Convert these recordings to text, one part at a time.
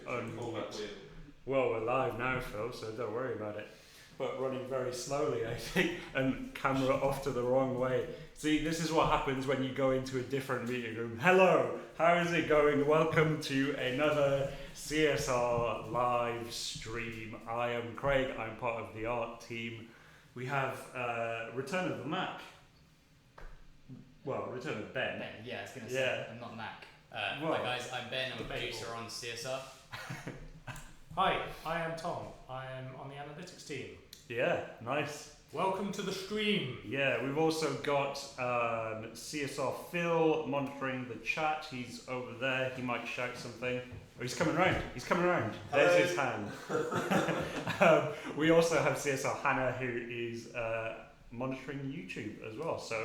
Well, we're live now, Phil, so don't worry about it. But running very slowly, I think, and camera off to the wrong way. See, this is what happens when you go into a different meeting room. Hello, how is it going? Welcome to another CSR live stream. I am Craig, I'm part of the art team. We have Return of the Mac. Well, Return of Ben. Ben, yeah, I was going to say, I'm not Mac. Hi guys, I'm Ben, I'm a producer on CSR. Hi, I am Tom. I am on the analytics team. Yeah, nice. Welcome to the stream. Yeah, we've also got CSR Phil monitoring the chat. He's over there. He might shout something. Oh, he's coming round. He's coming round. There's his hand. We also have CSR Hannah, who is monitoring YouTube as well. So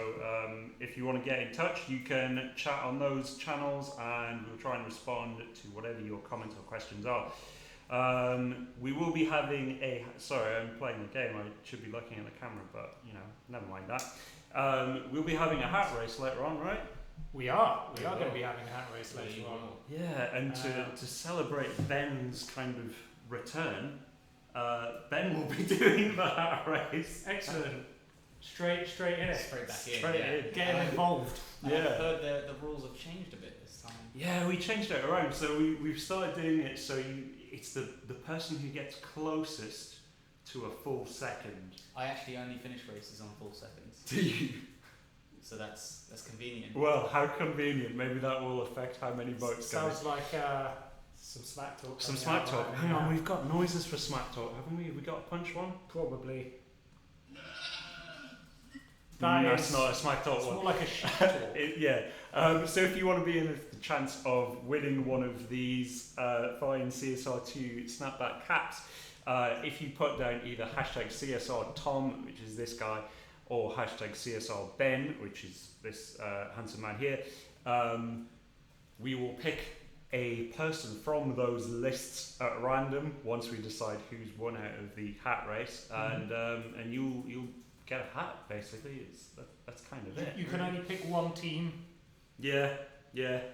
if you want to get in touch, you can chat on those channels and we'll try and respond to whatever your comments or questions are. We will be having sorry, I'm playing the game, I should be looking at the camera, but you know, never mind that. We'll be having a hat race later on, right? We are going to be having a hat race later on. Yeah, and to celebrate Ben's kind of return, Ben will be doing the hat race. Excellent. Straight in it. Straight back in. Straight in. Getting involved. I've heard the rules have changed a bit this time. Yeah, we changed it around. So we've started doing it so it's the person who gets closest to a full second. I actually only finish races on full seconds. Do you? So that's convenient. Well, how convenient. Maybe that will affect how many boats go. Sounds like some smack talk. Some smack talk. Hang on, we've got noises for smack talk, haven't we? We got a punch one? Probably. That's not a smack talk it's one. More like a shit talk. Yeah. So if you want to be in the chance of winning one of these fine CSR2 snapback caps, if you put down either hashtag CSR Tom, which is this guy, or hashtag CSR Ben, which is this handsome man here, we will pick a person from those lists at random once we decide who's won out of the hat race, and you'll get a hat, basically. That's kind of it. You can only pick one team. Yeah,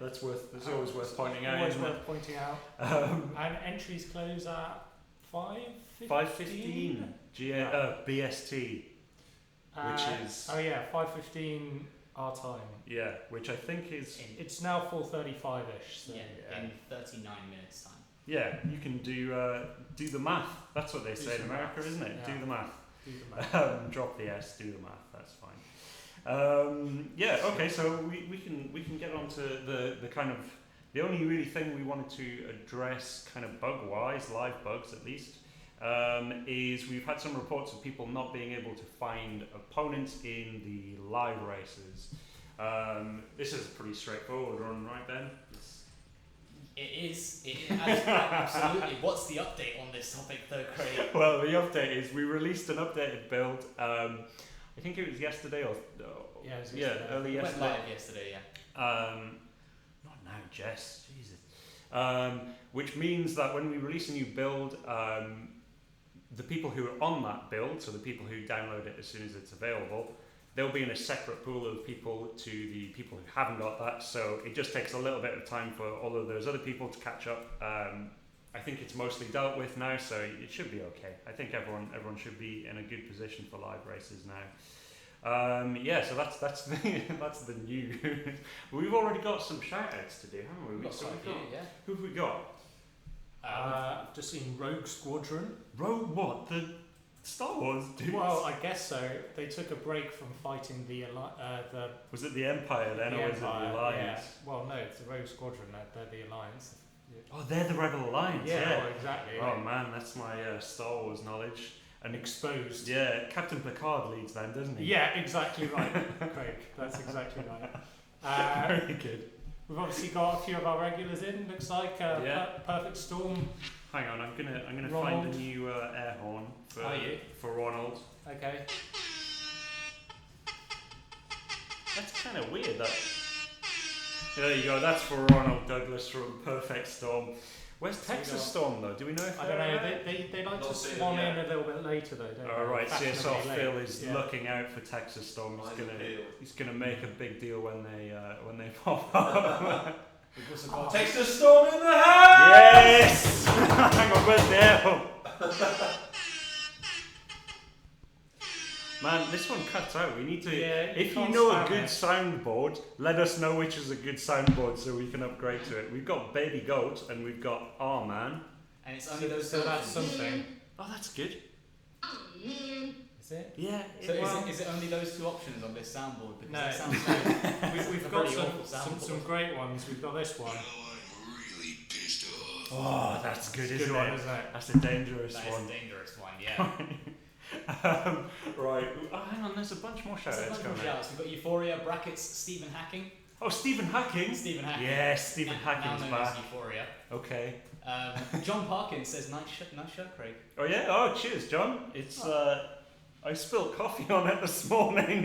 that's always worth pointing out. Always worth pointing out. And entries close at 5:15. BST, which is 5:15 our time. Yeah, which I think is it's now 4:35ish. So. Yeah, in 39 minutes time. Yeah, you can do the math. That's what they say in America, isn't it? Yeah. Do the math. Drop the S, do the math. That's fine. Okay. So we can get on to the kind of the only really thing we wanted to address, kind of bug wise, live bugs at least, is we've had some reports of people not being able to find opponents in the live races. This is a pretty straightforward one, right, Ben? It is absolutely. What's the update on this topic though, Craig? Well, the update is we released an updated build. I think it was yesterday or early yesterday. Went live yesterday, yeah. Not now, Jess. Jesus. Which means that when we release a new build, the people who are on that build, so the people who download it as soon as it's available, they'll be in a separate pool of people to the people who haven't got that. So it just takes a little bit of time for all of those other people to catch up. I think it's mostly dealt with now, so it should be okay. I think everyone should be in a good position for live races now. So that's the new. We've already got some shout outs to do, haven't we? Who've we got? I've just seen Rogue Squadron. Rogue what? The Star Wars dudes? Well, I guess so. They took a break from fighting the Was it the Empire then, or was it the Alliance? Yeah. Well, no, it's the Rogue Squadron. They're the Alliance. Oh, they're the Rebel Alliance. Yeah, well, exactly. Oh man, that's my Star Wars knowledge. And exposed. Yeah, Captain Picard leads them, doesn't he? Yeah, exactly right, Craig. That's exactly right. Very good. We've obviously got a few of our regulars in. Looks like Perfect Storm. Hang on, I'm gonna find a new air horn for Ronald. Okay. That's kind of weird. That. There you go. That's for Ronald Douglas from Perfect Storm. Where's Texas Storm though? Do we know if I don't know. They like to swan in a little bit later though, don't they? Alright, CSR Phil is looking out for Texas Storm. He's gonna make a big deal when they pop up. We've also got Texas Storm in the house! Yes! Hang on, where's the air? Man, this one cuts out. We need to. If you know a good soundboard, let us know which is a good soundboard so we can upgrade to it. We've got Baby Goat and we've got Our Man. And it's only those So two that's options. something. Oh, that's good. Is it? Yeah. So is it only those two options on this soundboard? Because No. it sounds like We've a got really awful soundboard. some great ones. We've got this one. Oh, that's good, It's a isn't good one, it? isn't it? That's a dangerous That is one. a dangerous one, yeah. Right. Oh, hang on. There's a bunch more There's a shout-outs bunch coming more out. shouts. We've got Euphoria, brackets, Stephen Hacking. Oh, Stephen Hacking. Stephen Hacking. Yes, Stephen Now Hacking's known as back. Euphoria. Okay. John Parkins says, nice shirt, Craig. Oh yeah. Oh, cheers, John. It's I spilled coffee on it this morning.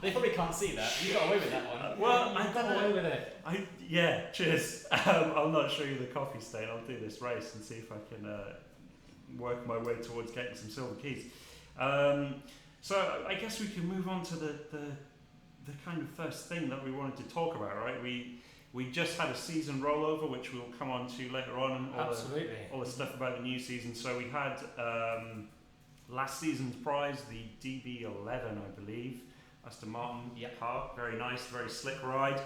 They probably can't see that. You got away with that one. Well, You I got away with it. Yeah, cheers. I'll not show you the coffee stain. I'll do this race and see if I can work my way towards getting some silver keys. So I guess we can move on to the kind of first thing that we wanted to talk about, right? We just had a season rollover, which we'll come on to later on, and Absolutely. all the stuff about the new season. So we had last season's prize, the DB11, I believe. Aston Martin car, very nice, very slick ride.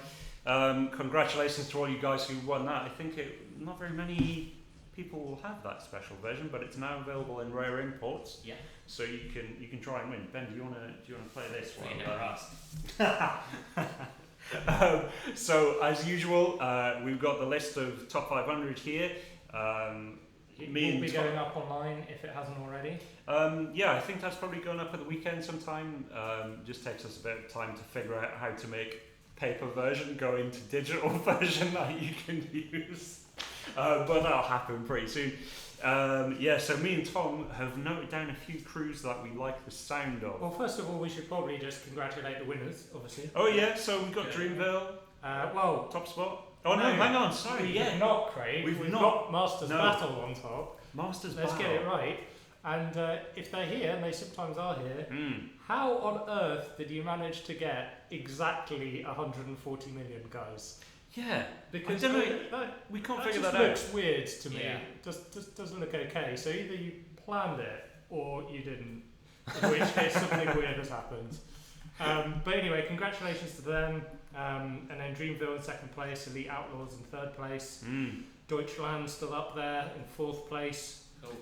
Congratulations to all you guys who won that. I think not very many people will have that special version, but it's now available in rare imports. Yeah. So you can try and win. Ben, do you wanna play this one? You never asked. So as usual, we've got the list of top 500 here. It will be going up online if it hasn't already. Yeah, I think that's probably going up at the weekend sometime. Just takes us a bit of time to figure out how to make paper version go into digital version that you can use. But that'll happen pretty soon. Yeah, so me and Tom have noted down a few crews that we like the sound of. Well, first of all, we should probably just congratulate the winners, obviously. Oh yeah, so we've got Dreamville, Well, top spot. Oh no, hang on, sorry, we've yeah. not, Craig. We've got Masters No. Battle on top. Masters Let's Battle. get it right. And if they're here, and they sometimes are here, Mm. how on earth did you manage to get exactly 140 million, guys? Yeah, Because I don't know, we can't figure just that out. looks weird to me. Yeah. Just doesn't look okay. So either you planned it or you didn't. In which case something weird has happened. But anyway, congratulations to them. And then Dreamville in second place, Elite Outlaws in third place. Mm. Deutschland still up there in fourth place. Cool.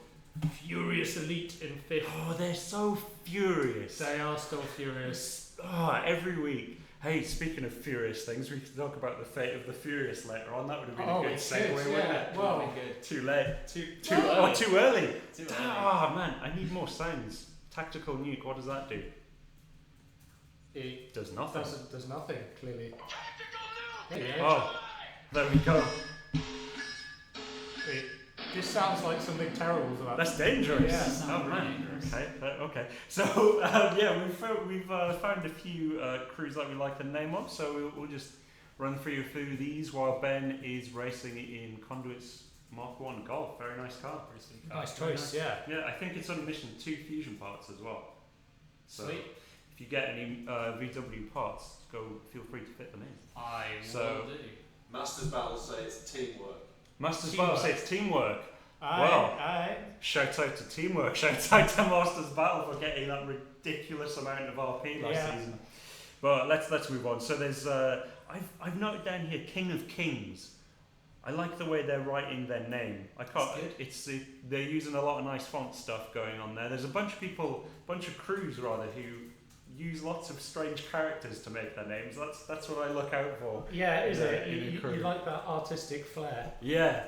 Furious Elite in fifth. Oh, they're so furious. They are still furious. Oh, every week. Hey, speaking of furious things, we can talk about the fate of the Furious later on. That would have been a good segue, wouldn't it? Well, good. Too late. Too Too early. too early. Too early. Ah, man, I need more sounds. Tactical nuke, what does that do? it Does nothing. does nothing, clearly. Oh, there we go. This sounds like something terrible is about. That's dangerous. Yeah. Sounds Oh really man. dangerous. Okay. So yeah, we've found a few crews that we like the name of. So we'll just run through a few of these while Ben is racing in Conduit's Mark 1 Golf. Very nice car. Pretty sweet car. Nice choice, yeah. Yeah, I think it's on mission 2 fusion parts as well. So Sweet. if you get any VW parts, feel free to fit them in. I So- will do. Masters Battle say it's teamwork. Masters Teamwork. Battle says teamwork. Aye. Shout out to teamwork. Shout out to Masters Battle for getting that ridiculous amount of RP last Yeah. season. But let's move on. So there's I've noted down here King of Kings. I like the way they're writing their name. I can't. That's good. They're using a lot of nice font stuff going on there. There's a bunch of crews rather, who use lots of strange characters to make their names. That's what I look out for. Yeah, is in it? a You crew. like that artistic flair? Yeah.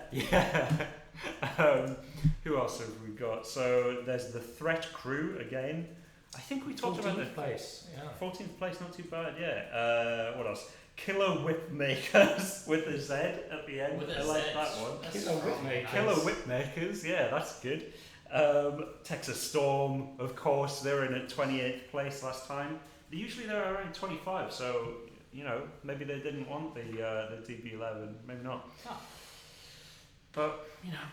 Who else have we got? So there's the Threat Crew again. I think we talked about the 14th place. Yeah. 14th place, not too bad. Yeah. What else? Killer Whip Makers with a Z at the end. With a I like Z. that one. That's Killer Whip strong. Makers. Killer Whip Makers. Yeah, that's good. Texas Storm, of course. They were in at 28th place last time. Usually they're around 25. So maybe they didn't want the DB11. Maybe not. Ah. But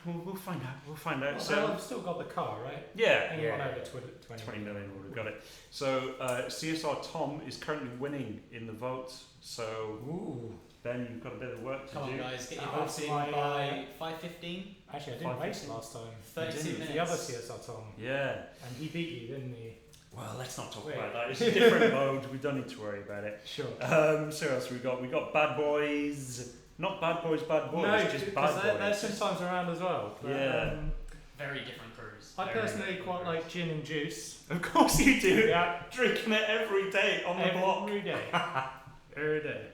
we'll find out. We'll find out. Well, So they've still got the car, right? yeah, And you won over 20 20 million would have got it. So CSR Tom is currently winning in the votes. So Ooh. Ben, you've got a bit of work to Come do. on, guys, get your That votes was in my, by 5:15. Actually, I didn't race 5:15. last time. 32 didn't. minutes. The other CSR Tom, Yeah. and he beat you, didn't he? Well, let's not talk Wait. about that. It's a different mode. We don't need to worry about it. Sure. So what else we got? We got Bad Boys. Not Bad Boys, No, just because Bad they're Boys. sometimes around as well. But, Yeah. Very different crews. I Very, personally very quite different like gin and juice. Of course you do. Yeah, Drinking it every day on the block. every day. Every day.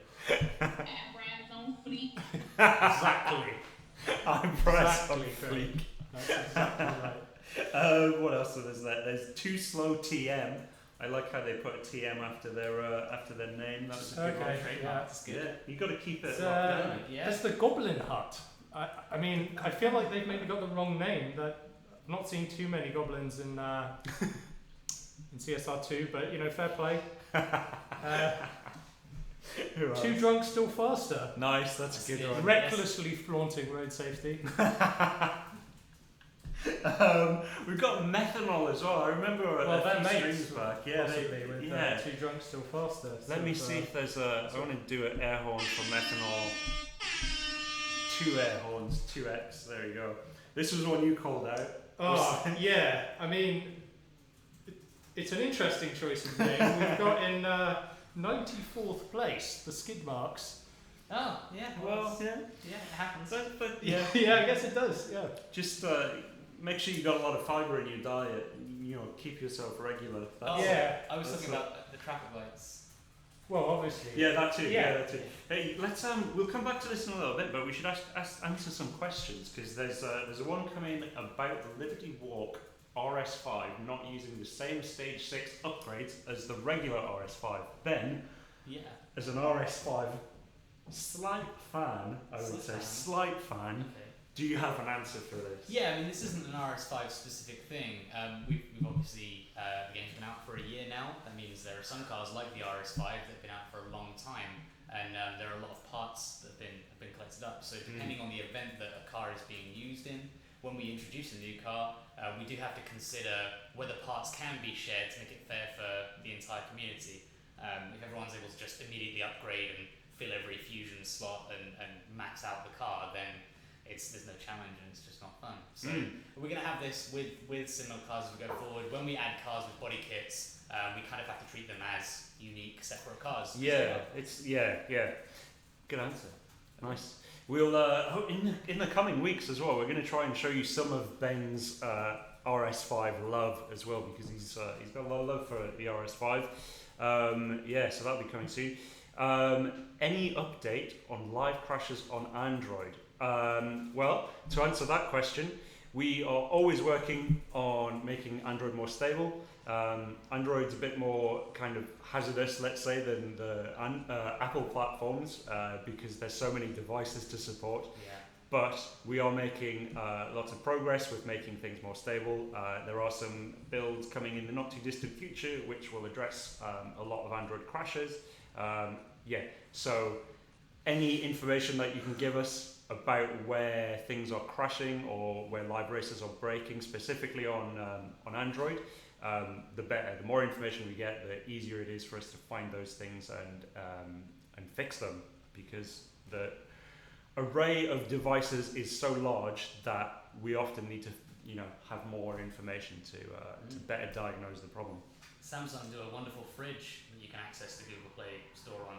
Eyebrows on fleek. Exactly. I'm pressed on Exactly fleek. That's exactly right. What else is there? There's Too Slow TM. I like how they put a TM after their name. That's a good Okay, one. Trademark, yeah. it's good. Yeah, you got to keep it It's, locked down. Yeah. There's the Goblin Hut. I mean, I feel like they've maybe got the wrong name. That I've not seen too many goblins in CSR2, but you know, fair play. Who else? Too drunk, still faster. Nice, that's a good That's one. it. Recklessly flaunting road safety. We've got methanol as well. I remember Well, a they're few mates, streams back. Yeah, Possibly with yeah. Too drunk, still faster. Let me So, see if there's a. I want to do an air horn for methanol. 2 air horns, 2x. There you go. This was one you called out. Oh, yeah. I mean, it's an interesting choice of name. We've got in 94th place the skid marks. Oh, yeah. Well, yeah. Yeah, it happens. But yeah, Yeah, I guess it does. Yeah. just make sure you got a lot of fibre in your diet. You know, keep yourself regular. Oh, Yeah. I was That's talking about the traffic lights. Well, obviously. Yeah, that too. Yeah, Yeah. that too. Hey, let's we'll come back to this in a little bit, but we should answer some questions because there's a one coming about the Liberty Walk RS5 not using the same Stage 6 upgrades as the regular RS5. Ben, Yeah. as an RS5 slight fan, I would say, slight fan, Okay. do you have an answer for this? Yeah, I mean, this isn't an RS5 specific thing. We've obviously, the game's been out for a year now. That means there are some cars like the RS5 that have been out for a long time, and there are a lot of parts that have been collected up. So depending on the event that a car is being used in, when we introduce a new car, we do have to consider whether parts can be shared to make it fair for the entire community. If everyone's able to just immediately upgrade and fill every fusion slot and max out the car, then there's no challenge and it's just not fun. So we're going to have this with similar cars as we go forward. When we add cars with body kits, we kind of have to treat them as unique, separate cars. Yeah, good answer. Nice. We'll in the coming weeks as well. We're going to try and show you some of Ben's RS5 love as well because he's got a lot of love for the RS5. So that'll be coming soon. Any update on live crashes on Android? Well, to answer that question, we are always working on making Android more stable. Android's a bit more kind of hazardous, let's say, than the Apple platforms because there's so many devices to support. Yeah. But we are making lots of progress with making things more stable. There are some builds coming in the not too distant future which will address a lot of Android crashes. So any information that you can give us about where things are crashing or where live races are breaking specifically on Android, the better. The more information we get, the easier it is for us to find those things and fix them, because the array of devices is so large that we often need to have more information to better diagnose the problem. Samsung do a wonderful fridge that you can access the Google Play Store on.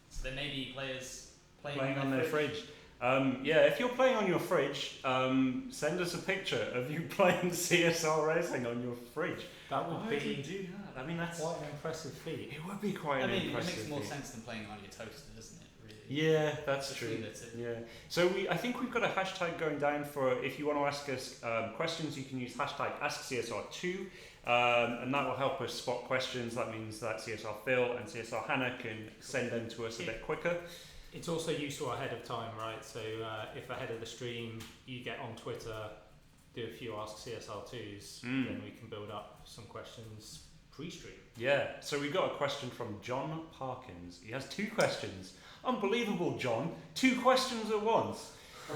So there may be players playing on their fridge. If you're playing on your fridge, send us a picture of you playing CSR racing on your fridge. That would Why do you be do that? I mean, that's quite an impressive feat. it would be quite an it impressive makes more feat. sense than playing on your toaster, doesn't it? Really. Yeah, that's Especially true. that it- Yeah. So I think we've got a hashtag going down for if you want to ask us questions, you can use hashtag AskCSR2, and that will help us spot questions. That means that CSR Phil and CSR Hannah can send them to us a bit quicker. It's also useful ahead of time, right? So if ahead of the stream you get on Twitter, do a few Ask CSR2s, then we can build up some questions pre-stream. Yeah, so we got a question from John Parkins. He has 2 questions. Unbelievable, John. 2 questions at once.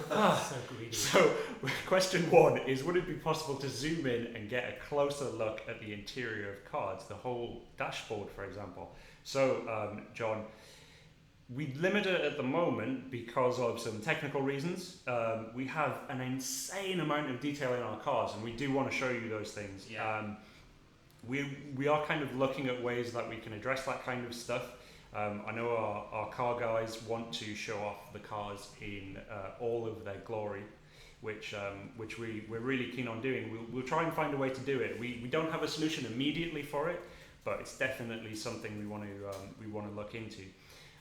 So greedy. So, question 1 is, would it be possible to zoom in and get a closer look at the interior of cars, the whole dashboard, for example? So, John, we limit it at the moment because of some technical reasons. We have an insane amount of detail in our cars, and we do want to show you those things. Yeah. We are kind of looking at ways that we can address that kind of stuff. I know our car guys want to show off the cars in all of their glory, which we're really keen on doing. We'll try and find a way to do it. We don't have a solution immediately for it, but it's definitely something we want to look into.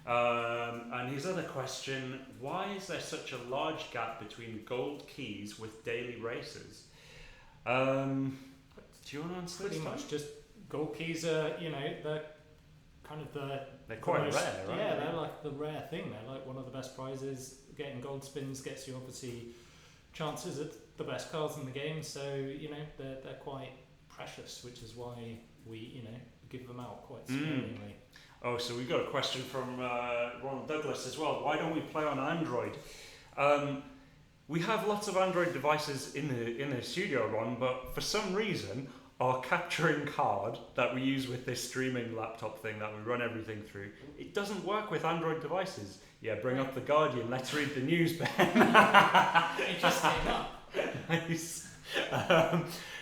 And his other question: why is there such a large gap between gold keys with daily races? Do you want to answer this? Pretty much just gold keys are, they're kind of they're quite most, rare, right? Yeah, they're like the rare thing. They're like one of the best prizes. Getting gold spins gets you obviously chances at the best cars in the game. So they're quite precious, which is why we give them out quite sparingly. Oh, so we've got a question from Ronald Douglas as well. Why don't we play on Android? We have lots of Android devices in the studio, Ron, but for some reason, our capturing card that we use with this streaming laptop thing that we run everything through, it doesn't work with Android devices. Yeah, bring up the Guardian. Let's read the news, Ben. It just came up. Nice.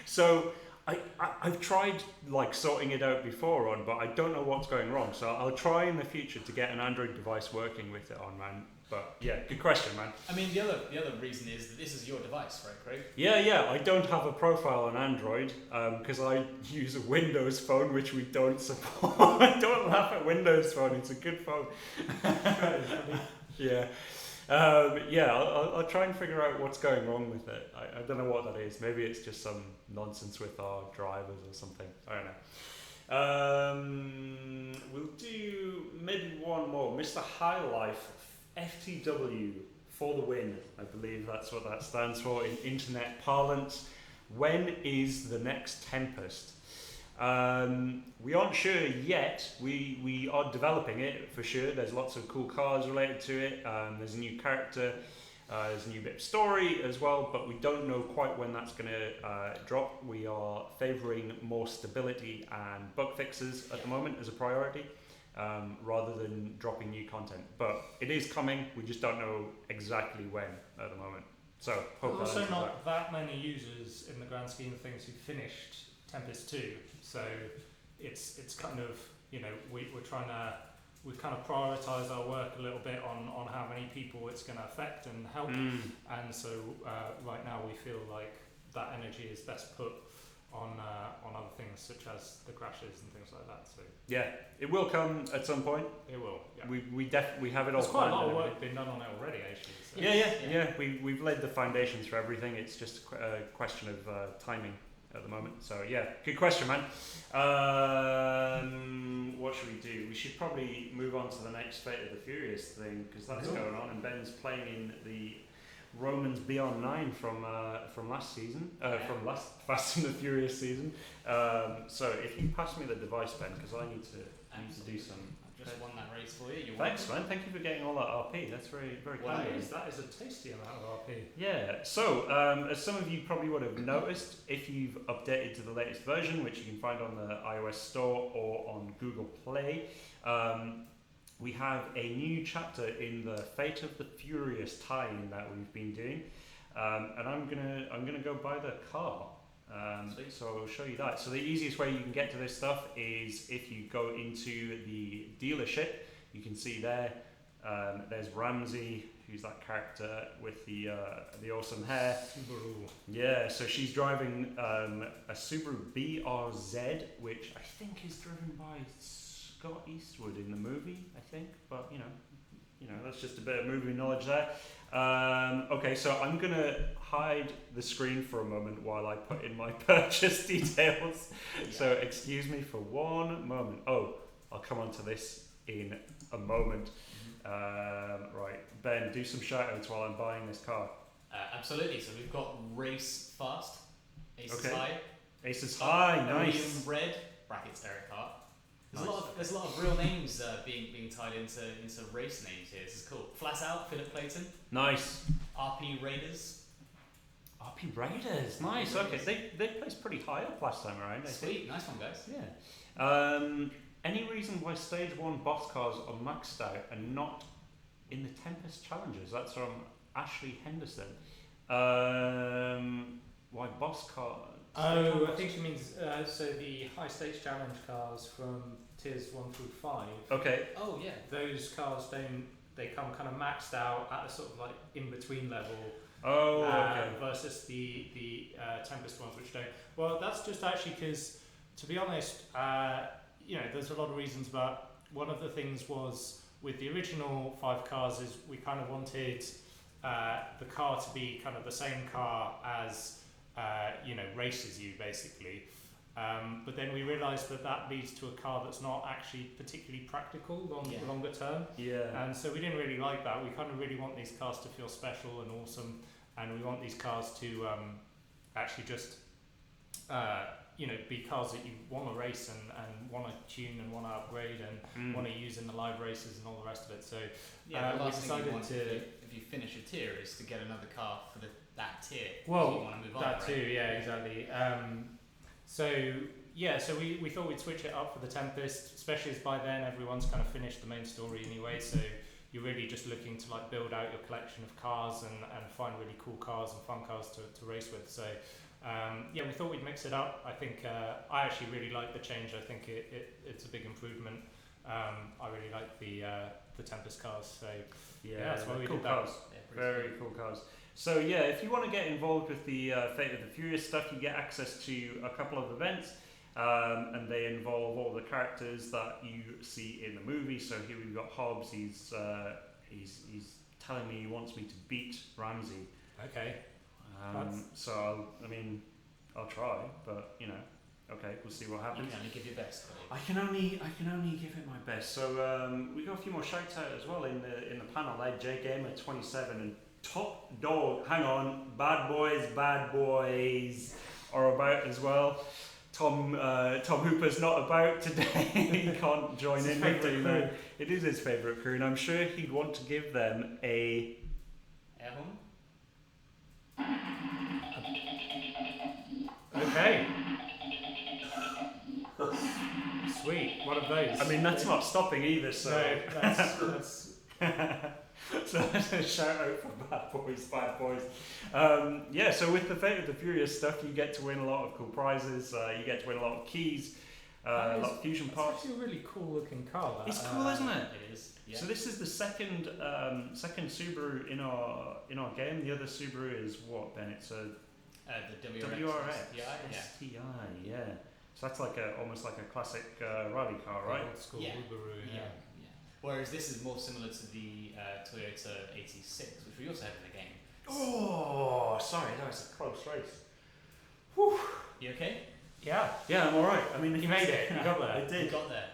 So I've tried sorting it out before on, but I don't know what's going wrong. So I'll try in the future to get an Android device working with it on, man. But yeah, good question, man. I mean, the other reason is that this is your device, right, Craig? Yeah. I don't have a profile on Android because I use a Windows phone, which we don't support. Don't laugh at Windows phone; it's a good phone. Yeah. I'll try and figure out what's going wrong with it. I don't know what that is. Maybe it's just some nonsense with our drivers or something. I don't know. We'll do maybe one more. Mr. High Life FTW for the win. I believe that's what that stands for in internet parlance. When is the next Tempest? We aren't sure yet. We are developing it for sure. There's lots of cool cars related to it. There's a new character. There's a new bit of story as well, but we don't know quite when that's going to drop. We are favouring more stability and bug fixes at the moment as a priority, rather than dropping new content. But it is coming. We just don't know exactly when at the moment. So hope Also, that not that many users in the grand scheme of things who finished Tempest 2, so it's kind of we kind of prioritise our work a little bit on how many people it's going to affect and help, and so right now we feel like that energy is best put on other things such as the crashes and things like that. So yeah, it will come at some point. it will. Yeah. We have it all. There's quite a lot of planned work been done on it already, actually. So. Yeah. We've laid the foundations for everything. It's just a question of timing at the moment. So yeah, good question, man. What should we do? We should probably move on to the next Fate of the Furious thing because that's going on, and Ben's playing in the Romans Beyond 9 from last season, from last Fast and the Furious season. So if you pass me the device, Ben, because I need to do some. I just won that race for you. Thanks, man. Thank you for getting all that RP. That's very, very kind of you. That is a tasty amount of RP. Yeah, so as some of you probably would have noticed, if you've updated to the latest version, which you can find on the iOS Store or on Google Play, we have a new chapter in the Fate of the Furious tie-in that we've been doing, and I'm gonna go buy the car. So I'll show you that. So the easiest way you can get to this stuff is if you go into the dealership. You can see there. There's Ramsey, who's that character with the awesome hair. Subaru. Yeah. So she's driving a Subaru BRZ, which I think is driven by Scott Eastwood in the movie. I think, but you know that's just a bit of movie knowledge there. Okay, so I'm gonna hide the screen for a moment while I put in my purchase details. So excuse me for one moment. Oh, I'll come on to this in a moment. Right, Ben, do some shout-outs while I'm buying this car. Absolutely. So we've got Race Fast, Aces Okay. High, Aces High, William nice. Red (brackets Eric Hart). There's Nice. a lot of real names being tied into race names here. This is cool. Flat Out, Philip Clayton, Nice. RP Raiders. RP Raiders, nice. Okay, they placed pretty high up last time around, I think. Sweet, nice one, guys. Yeah. any reason why Stage 1 boss cars are maxed out and not in the Tempest Challengers? That's from Ashley Henderson. Why boss cars? Oh, I think she means so the high stakes challenge cars from tiers 1 through 5. Okay. Oh yeah. Those cars they come kind of maxed out at a sort of like in between level. Oh, okay. Versus the Tempest ones which don't. Well, that's just actually because, to be honest, there's a lot of reasons, but one of the things was with the original 5 cars is we kind of wanted the car to be kind of the same car as races you basically. But then we realised that leads to a car that's not actually particularly practical longer term. Yeah. And so we didn't really like that. We kind of really want these cars to feel special and awesome, and we want these cars to actually just be cars that you want to race and want to tune and want to upgrade and want to use in the live races and all the rest of it. So the we last thing you decided want to. if you finish a tier is to get another car for that tier. Well, so you want to move on, that right? too, yeah, exactly. So we thought we'd switch it up for the Tempest, especially as by then everyone's kind of finished the main story anyway. So you're really just looking to like build out your collection of cars and find really cool cars and fun cars to race with. So we thought we'd mix it up. I think I actually really like the change. I think it's a big improvement. I really like the Tempest cars. So that's why we cool did that. cars. Very cool cars. So if you want to get involved with the Fate of the Furious stuff, you get access to a couple of events, and they involve all the characters that you see in the movie. So here we've got Hobbs. He's telling me he wants me to beat Ramsey. Okay. So I'll try, but okay, we'll see what happens. You can only give your best. I can only give it my best. So we got a few more shouts out as well in the panel. There, J Gamer 27 and Top Dog. Hang on, Bad Boys are about as well. Tom Hooper's not about today. He can't join in with me. It is his favourite crew, and I'm sure he'd want to give them a air horn. Okay. Sweet. One of those. I mean, that's not stopping either. So No, that's so that's a shout out for Bad Boys. So with the Fate of the Furious stuff, you get to win a lot of cool prizes. You get to win a lot of keys, a lot of fusion parts. It's actually a really cool looking car. That. It's cool, isn't it? It is. Yeah. So this is the second Subaru in our game. The other Subaru is what, Ben? It's a the WRX STI. yeah. So that's like almost like a classic rally car, right? Old school Yeah. Subaru. Yeah. Whereas this is more similar to the Toyota 86, which we also have in the game. Oh, sorry, that was a close race. Whew. You okay? Yeah. Yeah, I'm alright. I mean, You made it. You got there. I You did. got there.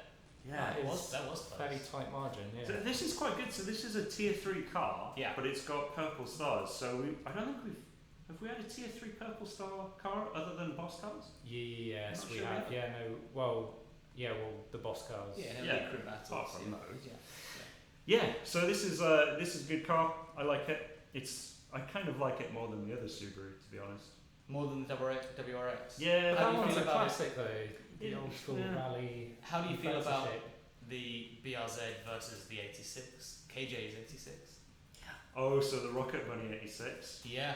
Yeah, that was close. Fairly tight margin. Yeah. So this is quite good. So this is a tier 3 car, Yeah. but it's got purple stars. So I don't think have we had a tier 3 purple star car other than boss cars? Yes, Not we sure have. we Yeah. No. Well. Yeah. Well, the boss cars. Yeah, crew battles. apart from yeah. those. Yeah. Yeah. So this is a good car. I like it. I kind of like it more than the other Subaru, to be honest. More than the WRX. Yeah. But How that do you one's feel a about classic though. The Yeah. old school Yeah. rally. How do you feel fancy about shape. the BRZ versus the 86? KJ's 86. Oh, so the Rocket Bunny 86. Yeah.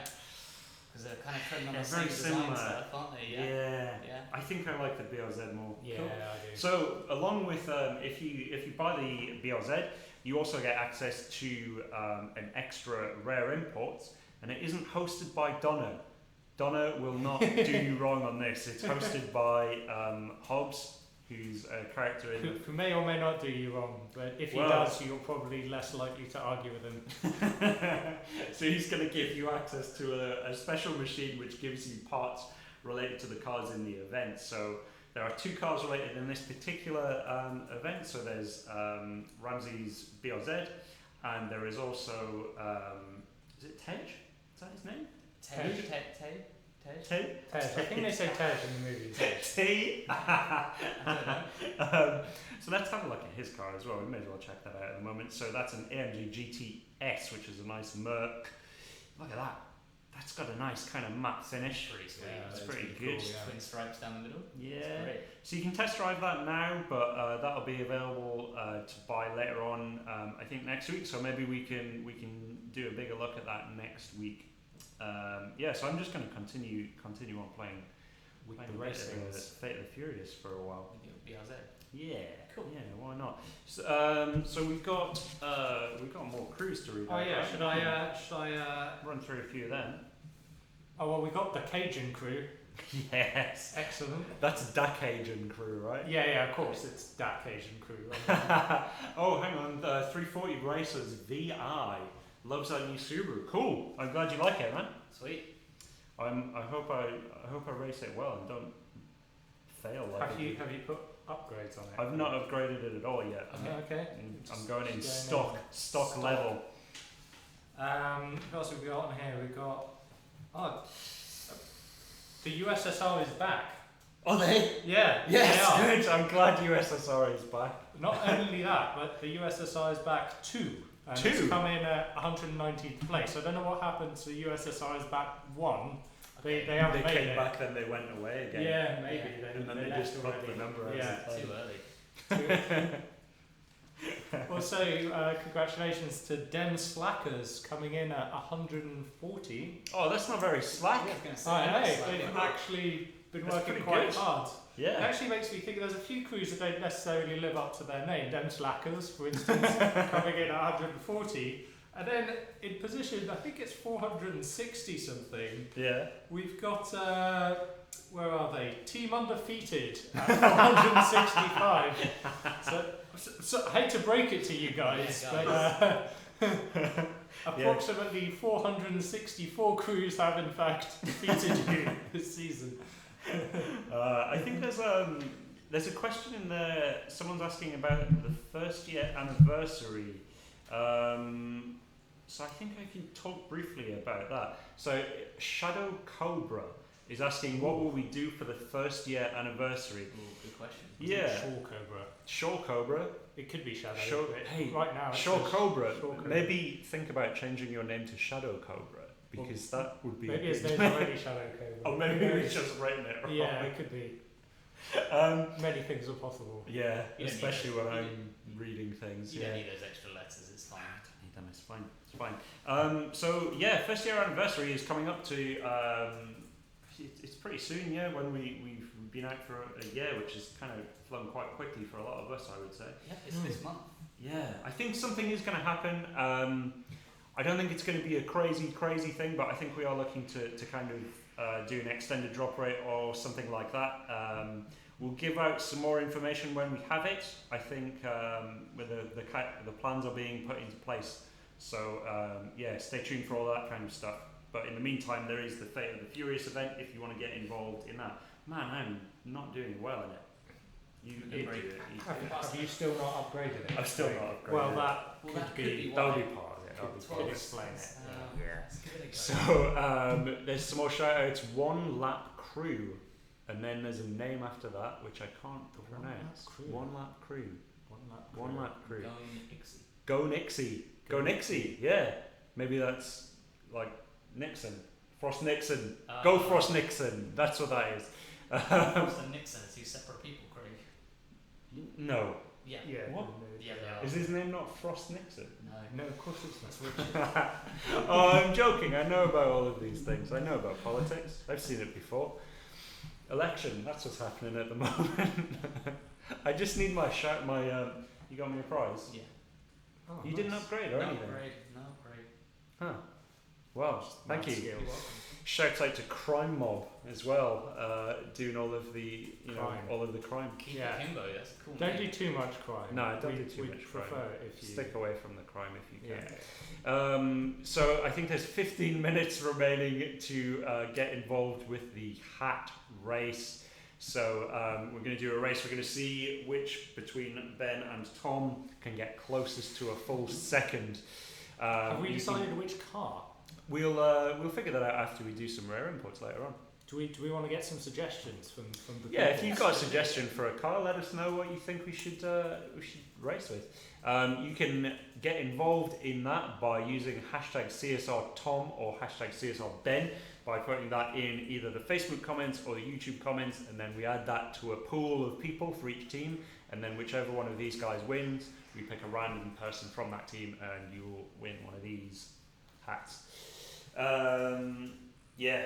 Because they're kind of treading on Yeah, the same very design similar. stuff, aren't they? Yeah. Yeah. I think I like the BRZ more. Yeah, Cool. I do. So along with if you buy the BRZ, you also get access to an extra rare import, and it isn't hosted by Donna. Donna will not do you wrong on this. It's hosted by Hobbs, who's a character in the Who may or may not do you wrong, but if he Well- does, you're probably less likely to argue with him. So he's going to give you access to a special machine which gives you parts related to the cars in the event. So there are 2 cars related in this particular event. So there's Ramsey's BRZ, and there is also is it Tej? Is that his name? Tej? Tej? Tej. I think they say Tej in the movies. Tej. I don't know. So let's have a look at his car as well. We may as well check that out at the moment. So that's an AMG GTS, which is a nice Merc. Look at that. that's got a nice kind of matte finish. Pretty sweet. Yeah, It's that's pretty pretty good. cool, yeah. Twin stripes down the middle. Yeah. It's great. So you can test drive that now, but that'll be available to buy later on. I think next week. So maybe we can do a bigger look at that next week. So I'm just going to continue on playing With playing the a bit of racings. Fate of the Furious for a while. With your BRZ. Yeah, Cool. Yeah, why not? So we've got more crews to read. Oh out, yeah, right? should I Run through a few of them. Oh well, we got the Cajun crew. Yes, Excellent. that's Cajun crew, right? Yeah, of course, it's that Cajun crew. Oh, hang on. 340 Racers VI loves that new Subaru. Cool. I'm glad you like it, man. Sweet. I hope I race it well and don't fail. Like Have you put upgrades on it? I've not upgraded it at all yet. Okay. I'm going in Just going stock level. What else have we got on here? We've got the USSR is back. Are they? Yeah. Yes, they are. good. I'm glad USSR is back. Not only that, but the USSR is back too. And Two? it's come in at 119th place. I don't know what happened to the USSR is back 1. They haven't They made came it. back, then they went away again. Yeah, maybe. Yeah. And then they left just upped the already. number as Yeah. they Too played. early. Also, congratulations to Dem Slackers coming in at 140. Oh, that's not very slack. Yeah, I was gonna say, I know, that's like- they've actually been That's working pretty quite good. hard. It Yeah. actually makes me think there's a few crews that don't necessarily live up to their name. Dem Slackers, for instance, coming in at 140. And then in position, I think it's 460 something. Yeah. We've got, where are they? Team Undefeated at 465. so I hate to break it to you guys, Yeah, but approximately 464 crews have in fact defeated you this season. I think there's a question in there. Someone's asking about the first year anniversary. So I think I can talk briefly about that. So Shadow Cobra is asking, what will we do for the first year anniversary? Ooh, good question. Yeah, Shaw Cobra. Shaw Cobra. It could be Shadow. Shaw- but hey, right now it's Shaw just Cobra. Shaw Cobra. Maybe think about changing your name to Shadow Cobra, because that would be. Maybe a his good- name's already Shadow Cobra. Oh, maybe we've just written it wrong. Yeah, it could be. Many things are possible. Yeah, You don't especially need when it. I'm reading things. You Yeah. don't need those extra letters, it's fine. I don't need them. It's fine. It's fine. So yeah, first year anniversary is coming up to. It's pretty soon, yeah. When we've been out for a year, which has kind of flown quite quickly for a lot of us, I would say. Yeah, it's this month. Yeah, I think something is going to happen. I don't think it's going to be a crazy thing, but I think we are looking to kind of do an extended drop rate or something like that. We'll give out some more information when we have it. I think with the plans are being put into place. So yeah, stay tuned for all that kind of stuff. But in the meantime, there is the Fate of the Furious event if you want to get involved in that. Man, I'm not doing well in it. You do Good break. it. Have you still not upgraded it? I've still not upgraded Well, it. that Well, could that be. could be That'll why. be part of it. That'll be part Could of it. explain it. Yeah. Let's give it a go. So there's some more shout outs. One Lap Crew, and then there's a name after that which I can't pronounce. Crew. One Lap Crew. One Lap Crew. Going Ixie. Go Nixie. Go Nixie. Yeah. Maybe that's like Nixon. Frost Nixon. Go Frost Nixon. That's what that is. Frost and Nixon are two separate people, Craig. No. Yeah. Yeah. What? Yeah, they are. Is his name not Frost Nixon? No. No, of course it's That's not. Richard. Oh, I'm joking. I know about all of these things. I know about politics. I've seen it before. Election. That's what's happening at the moment. I just need my shout. You got me a prize. Yeah. Oh, You nice. didn't upgrade or No anything. upgrade. No upgrade. Huh. Well, thank you. Skills. You're welcome. Shout out to Crime Mob as well, doing all of the Crime. all of the crime. Keep Yeah. it himbo, that's a cool Don't name. do too much crime. No, don't we, do too we'd much crime. prefer it if you. Stick away from the crime if you can. Yeah. So I think there's 15 minutes remaining to get involved with the hat race. So we're going to do a race. We're going to see which between Ben and Tom can get closest to a full second. Have we you decided which car? We'll figure that out after we do some rare imports later on. Do we want to get some suggestions from the Yeah, if people? you've got a suggestion for a car, let us know what you think we should race with. You can get involved in that by using hashtag CSR2 or hashtag CSR Ben by putting that in either the Facebook comments or the YouTube comments, and then we add that to a pool of people for each team, and then whichever one of these guys wins, we pick a random person from that team and you'll win one of these hats. Yeah,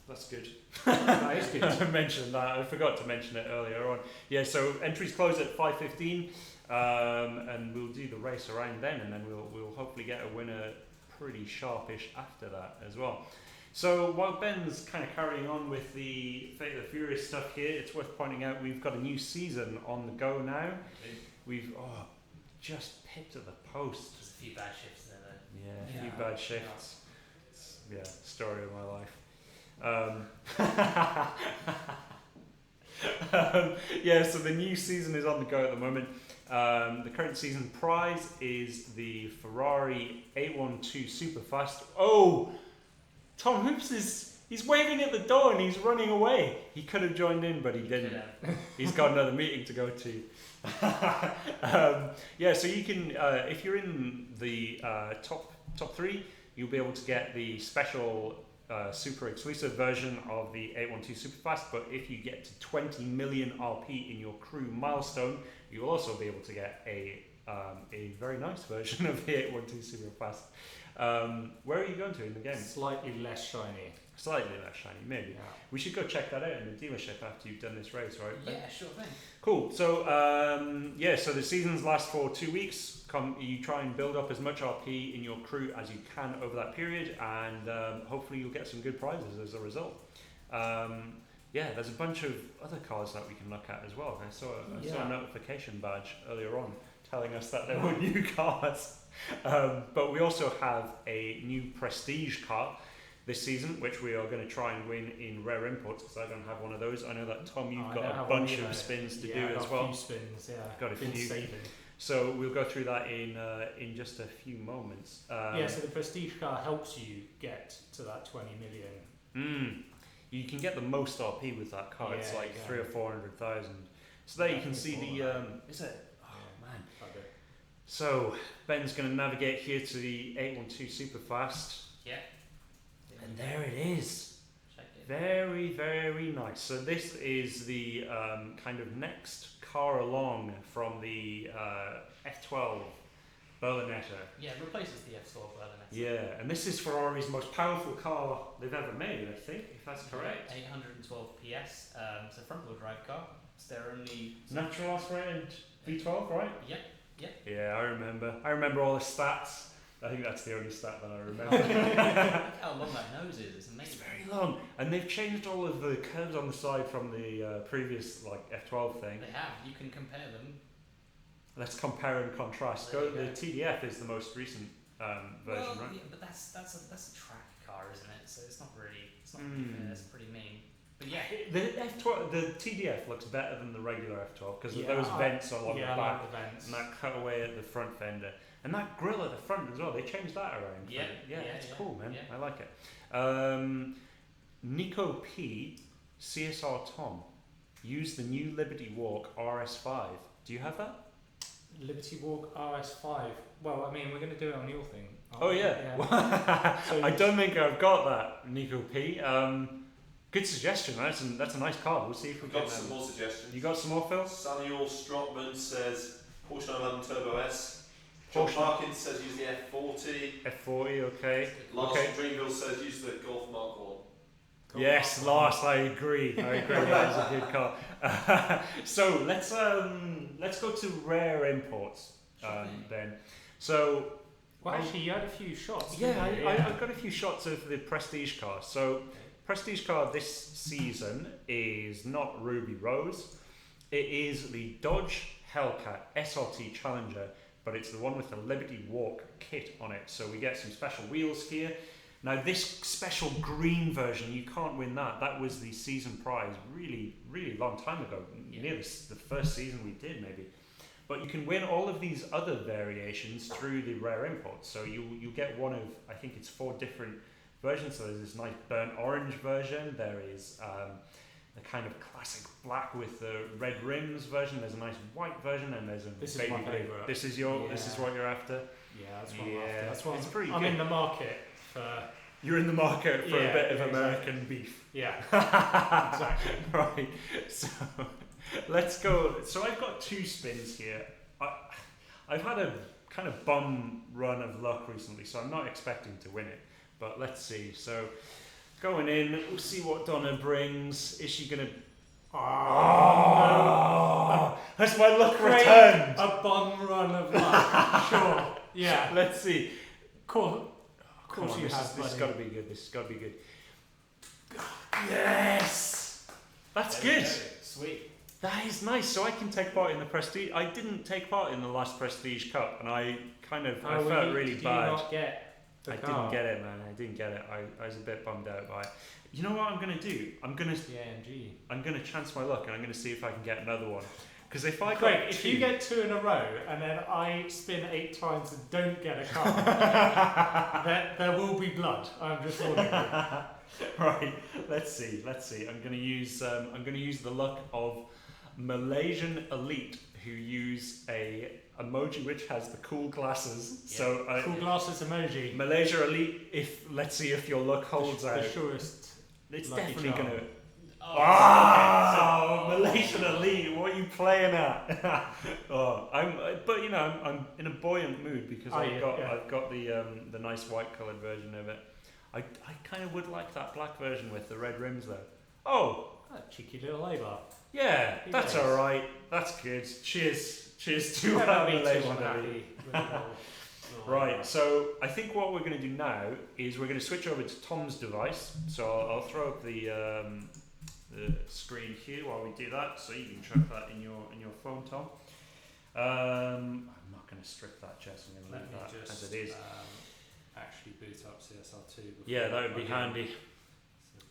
that's good. That is good. I mentioned that. I forgot to mention it earlier on. Yeah, so entries close at 5:15, and we'll do the race around then, and then we'll hopefully get a winner pretty sharpish after that as well. So while Ben's kind of carrying on with the Fate of the Furious stuff here, it's worth pointing out we've got a new season on the go now. We've just pipped at the post. There's a few bad shifts there though. Yeah, a few bad shifts. Yeah, story of my life. Yeah, so the new season is on the go at the moment. The current season prize is the Ferrari 812 Superfast. Oh, Tom Hoops he's waving at the door and he's running away. He could have joined in, but he didn't. He's got another meeting to go to. Yeah, so you can, if you're in the top three, you'll be able to get the special super exclusive version of the 812 Superfast, but if you get to 20 million RP in your crew milestone, you'll also be able to get a very nice version of the 812 Superfast. Where are you going to in the game? Slightly less shiny. Slightly less shiny, maybe. Yeah. We should go check that out in the dealership after you've done this race, right? Yeah, sure thing. Cool. So so the seasons last for 2 weeks. You try and build up as much RP in your crew as you can over that period, and hopefully you'll get some good prizes as a result. There's a bunch of other cars that we can look at as well. I saw a notification badge earlier on telling us that there were new cars. But we also have a new prestige car this season, which we are going to try and win in rare imports, because I don't have one of those. I know that Tom, you've got a bunch of spins to do as well. A few spins, yeah. Got a few. Saving. So we'll go through that in just a few moments. So the prestige car helps you get to that 20 million. You can get the most RP with that car. It's like 300,000 or 400,000. So there you can see the. Is it? Oh man. Okay. So Ben's going to navigate here to the 812 Superfast. Yeah. And there it is. Check it. Very, very nice. So this is the kind of next car along from the F12 Berlinetta. Yeah, it replaces the F12 Berlinetta. Yeah, and this is Ferrari's most powerful car they've ever made, I think, if that's correct. 812 PS. It's a front-wheel drive car. It's their only Natural aspirated V12, right? Yep. Yeah, I remember all the stats. I think that's the only stat that I remember. Look how long that nose is. It's amazing. It's very long, and they've changed all of the curves on the side from the previous F12 thing. They have. You can compare them. Let's compare and contrast. There you go. The TDF is the most recent version, right? Yeah, but that's a track car, isn't it? So it's not really fair. It's pretty mean. But yeah, The F12, the TDF looks better than the regular F12 because of those vents along the I back like the vents. and that cutaway at the front fender and that grille at the front as well. They changed that around. Yeah, It's cool, man. yeah. I like it. Nico P, CSR Tom, use the new Liberty Walk RS5. Do you have that? Liberty Walk RS5. Well, I mean, we're going to do it on your thing. Oh yeah. So I don't think I've got that, Nico P. Good suggestion. That's a nice car. We'll see if we We've got get some more suggestions. You got some more, Phil? Samuel Strotman says Porsche 911 Turbo S. John Porsche. Parkins says use the F40. F40, okay. Lars Okay. from Dreamville says use the Golf Mark 1. Yes, Lars, I agree. That is a good car. So let's go to rare imports then. So Well, actually, you had a few shots. yeah, didn't you? I've got a few shots of the Prestige car. So Prestige car this season is not Ruby Rose. It is the Dodge Hellcat SRT Challenger, but it's the one with the Liberty Walk kit on it. So we get some special wheels here. Now this special green version, you can't win that. That was the season prize really, really long time ago. Near the first season we did maybe. But you can win all of these other variations through the rare imports. So you get one of, I think it's 4 different versions. So there's this nice burnt orange version. There is the kind of classic black with the red rims version. There's a nice white version, and there's a This is baby my blue. favourite. This is what you're after. Yeah, that's what I'm Yeah, after. That's what it's pretty I'm good. in the market for. You're in the market for a Yeah, bit of exactly. American beef. Yeah, exactly. Right. So let's go. So I've got 2 spins here. I've had a kind of bum run of luck recently, so I'm not expecting to win it. But let's see. So going in, we'll see what Donna brings. Is she gonna? Oh, has my luck returned? A bum run of luck. Sure. Yeah. Let's see. Cool. Of Come course on, you this have, has buddy. got to be good. This has got to be good. Yes, that's There we good. go. Sweet. That is nice. So I can take part in the Prestige. I didn't take part in the last Prestige Cup, and I felt really did bad. You not get the I car? didn't get it, man. I didn't get it. I was a bit bummed out by it. You know what I'm gonna do? I'm gonna chance my luck, and I'm gonna see if I can get another one. Because if I Great. got If 2, you get 2 in a row and then I spin 8 times and don't get a car, there will be blood. I'm just warning you. right, let's see. I'm gonna use the luck of Malaysian Elite, who use a emoji which has the cool glasses. Yeah. So Cool glasses emoji. Malaysia Elite. Let's see if your luck holds out. The surest. It's lucky definitely charm. gonna. Oh, Oh, Malaysian Elite, what are you playing at? I'm in a buoyant mood because I've got the nice white coloured version of it. I kind of would like that black version with the red rims though. Oh, That cheeky little labour. yeah, He that's does. all right. That's good. Cheers to Never be too Malaysian Elite. unhappy with the little Right, labour. so I think what we're going to do now is we're going to switch over to Tom's device. So I'll throw up the screen here while we do that, so you can track that in your phone, Tom. I'm not going to strip that, Jess. I'm going to Let leave me that just as it is. actually boot up CSR2. before Yeah, that would I be plug in, handy. So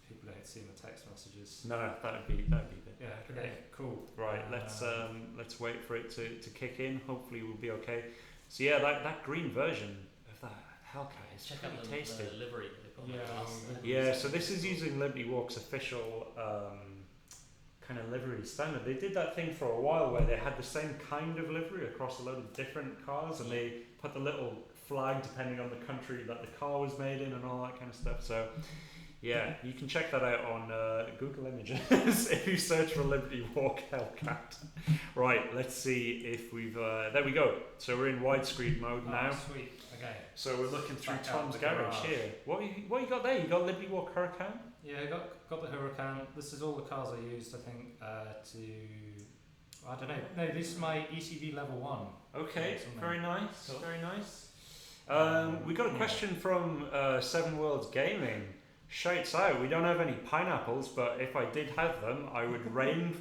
people don't see my text messages. No, that would be a bit. Yeah. Okay. Cool. Right, let's wait for it to kick in. Hopefully we'll be okay. So yeah, that green version of that Hellcat is check pretty out tasty. the livery that they put on Yeah, the glass there. Yeah, so this is using Liberty Walk's official kind of livery standard. They did that thing for a while where they had the same kind of livery across a load of different cars, and they put the little flag depending on the country that the car was made in and all that kind of stuff. So yeah, you can check that out on Google Images if you search for Liberty Walk Hellcat. Right, let's see if we've... there we go. So we're in widescreen mode now. Oh, sweet. Okay. So we're looking through Back out Tom's the garage garage. here. What you got there? You got Liberty Walk Huracan? Yeah, I got the Huracan. This is all the cars I used, I think, I don't know. No, this is my ECV level 1. Okay, Something. very nice, Cool. very nice. We got a question from Seven Worlds Gaming. Shouts out, we don't have any pineapples, but if I did have them, I would rain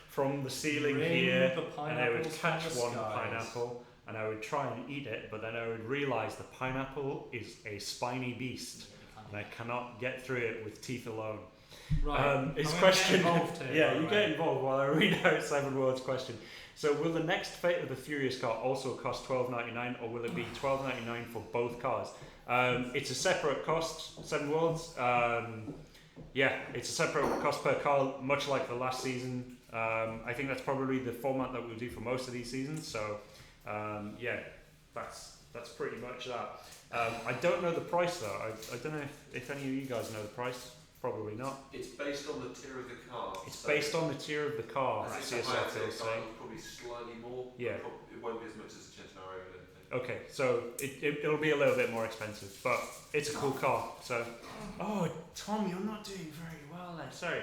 from the ceiling Rain here, the and I would pineapples from catch the one skies. pineapple, and I would try and eat it, but then I would realise the pineapple is a spiny beast, and I cannot get through it with teeth alone. Right. His I'm gonna question. Get involved here, Yeah, by the you way. get involved while I read out Seven Worlds' question. So, will the next Fate of the Furious car also cost $12.99, or will it be $12.99 for both cars? It's a separate cost. Seven Worlds. Yeah, it's a separate cost per car, much like the last season. I think that's probably the format that we'll do for most of these seasons. So, yeah, that's pretty much that. I don't know the price though. I don't know if any of you guys know the price. Probably not. It's based on the tier of the car. It's so based on the tier of the car. as it's a higher tier CSR2 car, saying. it's probably slightly more. but Yeah. It won't be as much as a Centenaro, I don't think. Okay, so it'll be a little bit more expensive, but it's a cool car. So, oh, Tom, you're not doing very well there. Sorry.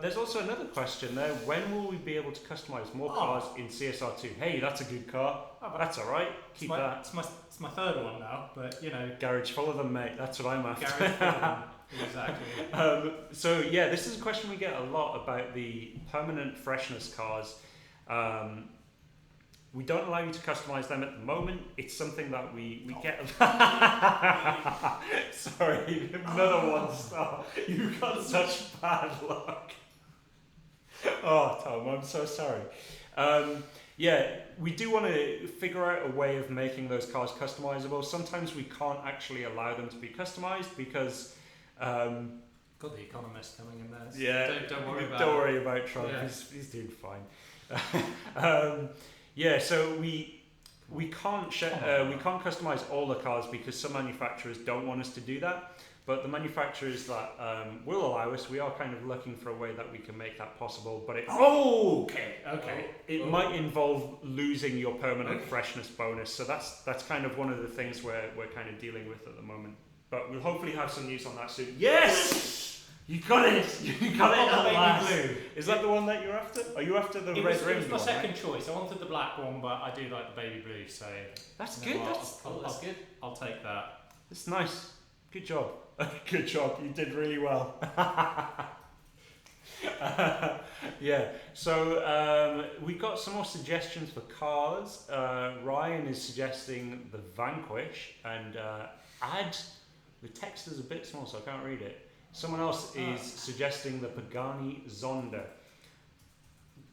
There's also another question there. When will we be able to customize more cars in CSR2? Hey, that's a good car. That's all right. Keep that. It's my third one now, but you know, Garage full of them, mate. That's what I'm after. garage full of them. Exactly. So yeah, this is a question we get a lot about the permanent freshness cars. We don't allow you to customize them at the moment. It's something that we get. Sorry, another 1 star. You've got such bad luck. Oh, Tom, I'm so sorry. yeah, we do want to figure out a way of making those cars customizable. Sometimes we can't actually allow them to be customized because Got the economist coming in there. yeah, Don't worry about don't worry about Trump. Yeah. He's doing fine. Yeah, so we can't customize all the cars because some manufacturers don't want us to do that. But the manufacturers that will allow us, we are kind of looking for a way that we can make that possible. But it might involve losing your permanent freshness bonus. So that's kind of one of the things we're kind of dealing with at the moment. But we'll hopefully have some news on that soon. Yes, you got it. You got it at last. Blue. Is that the one that you're after? Are you after the red rim? It was my second choice. I wanted the black one, but I do like the baby blue. So that's you know good. what? That's good. I'll take that. That's nice. Good job. Good job. You did really well. Yeah. So we got some more suggestions for cars. Ryan is suggesting the Vanquish, and the text is a bit small, so I can't read it. Someone else is suggesting the Pagani Zonda.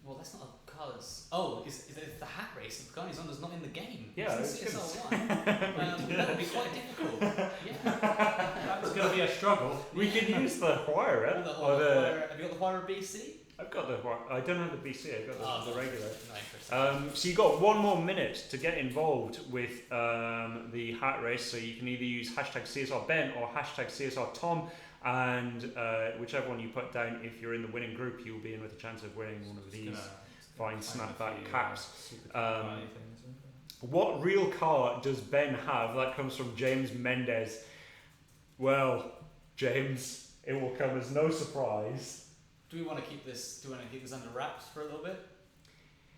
Well, that's not a car that's... Oh, is it the hat race? The Pagani Zonda's not in the game. Yeah, it's in CSR1. That would be quite difficult. Yeah. That's going to be a struggle. We could use the Huayra. Have you got the Huayra BC? I've got the Huayra. I don't have the BC. I've got the regular. No, interesting. So you got 1 more minute to get involved with the hat race. So you can either use hashtag CSR Ben or hashtag CSR Tom, and whichever one you put down, if you're in the winning group, you'll be in with a chance of winning one of these fine snapback caps. What real car does Ben have? That comes from James Mendez. Well, James, it will come as no surprise. Do we want to keep this under wraps for a little bit?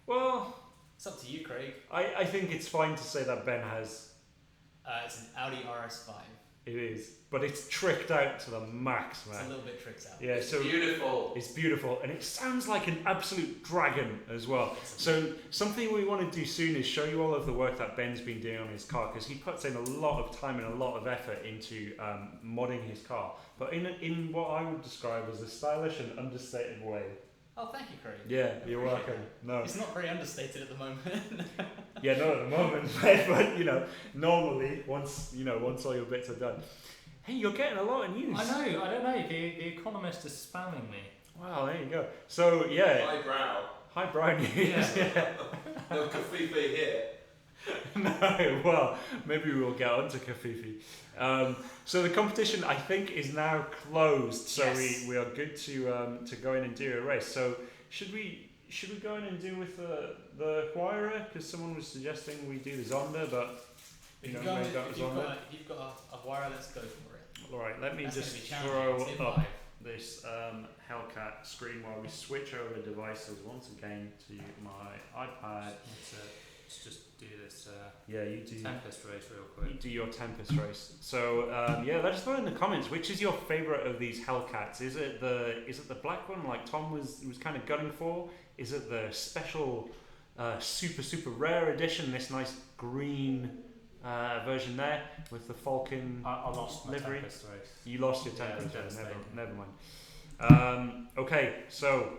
Well, it's up to you, Craig. I think it's fine to say that Ben has. It's an Audi RS5. It is, but it's tricked out to the max, man. It's a little bit tricked out. Yeah, It's so beautiful. it's beautiful, and it sounds like an absolute dragon as well. So something we want to do soon is show you all of the work that Ben's been doing on his car, because he puts in a lot of time and a lot of effort into modding his car, but in what I would describe as a stylish and understated way. Oh, thank you, Craig. Yeah, I you're appreciate welcome. that. No. It's not very understated at the moment. Yeah, not at the moment, but you know, normally once all your bits are done. Hey, you're getting a lot of news. I know. I don't know. The Economist is spamming me. Wow, there you go. So yeah, highbrow news. Yeah. No Kafifi here. No, well, maybe we'll get on to Kafifi. So the competition, I think, is now closed. So Yes. we are good to go in and do a race. So should we go in and do with the Huayra? Because someone was suggesting we do the Zonda, but If you you've know, got, maybe that was on there. if you've got a wire, let's go for it. All right, let me That's just gonna be challenging. throw It's in up live. this Hellcat screen while we switch over devices once again to my iPad. Let's just do this Yeah, you do. Tempest race real You quick. do your Tempest race. So yeah, let us know in the comments which is your favourite of these Hellcats. Is it the black one like Tom was kind of gunning for? Is it the special super rare edition? This nice green version there with the Falcon I lost my livery. Tempest race. You lost your Yeah, Tempest. devastating. Never mind. Okay, so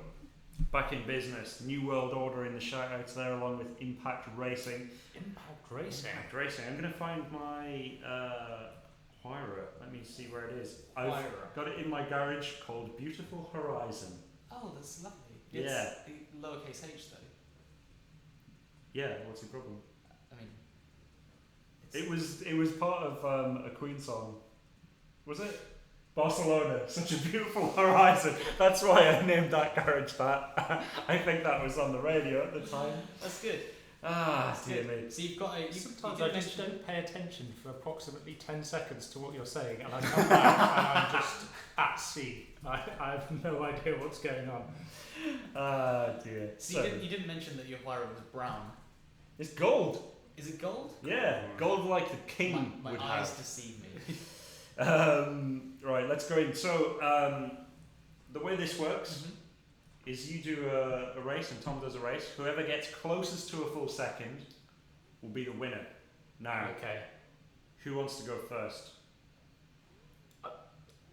back in business. New World Order in the shout-outs there, along with Impact Racing. Impact Racing. Impact Racing. I'm going to find my Huayra. Let me see where it is. I've Huayra. got it in my garage called Beautiful Horizon. Oh, that's lovely. Yeah. It's lowercase h though. Yeah, what's the problem? I mean, It was part of a Queen song. Was it? Barcelona, such a beautiful horizon. That's why I named that garage that. I think that was on the radio at the time. that's good. Ah, That's dear good. me. So you've got a. Sometimes you I did just mention- don't pay attention for approximately 10 seconds to what you're saying, and I come back and I'm just at sea. I have no idea what's going on. Ah, dear. So you didn't mention that your Huayra was brown. It's gold. Is it gold? Yeah, gold like the king My would eyes have. deceive me. Right, let's go in. So, the way this works is you do a race and Tom does a race. Whoever gets closest to a full second will be the winner. Now, Okay. who wants to go first?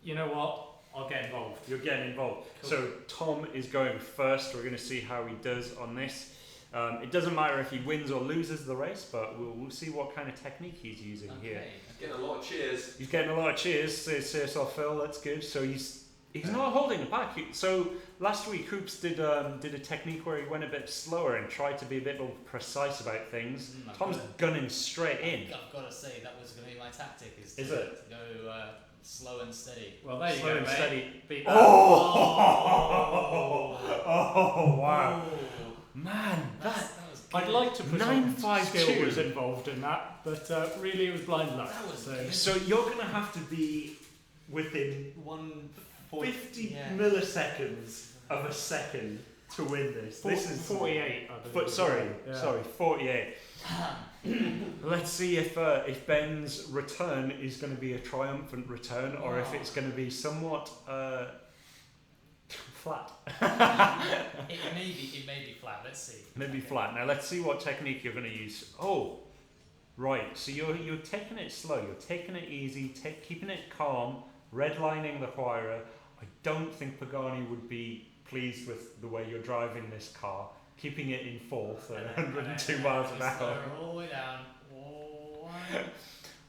You know what? I'll get involved. You're getting involved. Cool. So, Tom is going first. We're going to see how he does on this. It doesn't matter if he wins or loses the race, but we'll see what kind of technique he's using here. Getting a lot of cheers. He's getting a lot of cheers, says CSR Phil, that's good. So he's not holding it back. So last week Hoops did a technique where he went a bit slower and tried to be a bit more precise about things. Tom's gunning straight in. I've got to say, that was going to be my tactic, is to go slow and steady. Well, there you Slow go, and mate. steady. Beat that. Oh, wow. Man, That was I'd good. like to put some 9.52. skill was involved in that, but really it was blind luck. That was So good. So you're going to have to be within 50 milliseconds of a second to win this. This is 48, I believe. sorry, Yeah. 48. Let's see if Ben's return is going to be a triumphant return or if it's going to be somewhat flat. It may be flat. Let's see. Maybe flat. Now let's see what technique you're going to use. Oh, right. So you're taking it slow. You're taking it easy. Keeping it calm. Redlining the Huayra. I don't think Pagani would be pleased with the way you're driving this car. Keeping it in fourth at 102 miles an hour. Slow all the way down. Oh,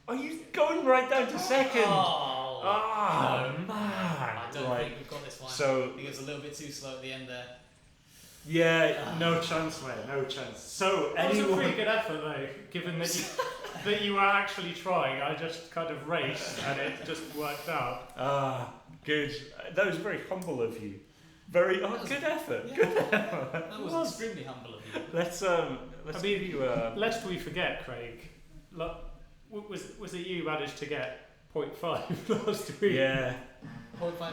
Are you going right down to second? Oh, Man. I don't Right. think we've got this one. So I think it was a little bit too slow at the end there. yeah, no chance, mate. No chance. So That was a anyone. pretty good effort though, given that you were actually trying. I just kind of raced and it just worked out. Good. That was very humble of you. Very good effort. Yeah. Good effort. That was extremely humble of you. Let's mean, give you Lest we forget, Craig, was it you managed to get 0.5 last week? yeah. 0.5.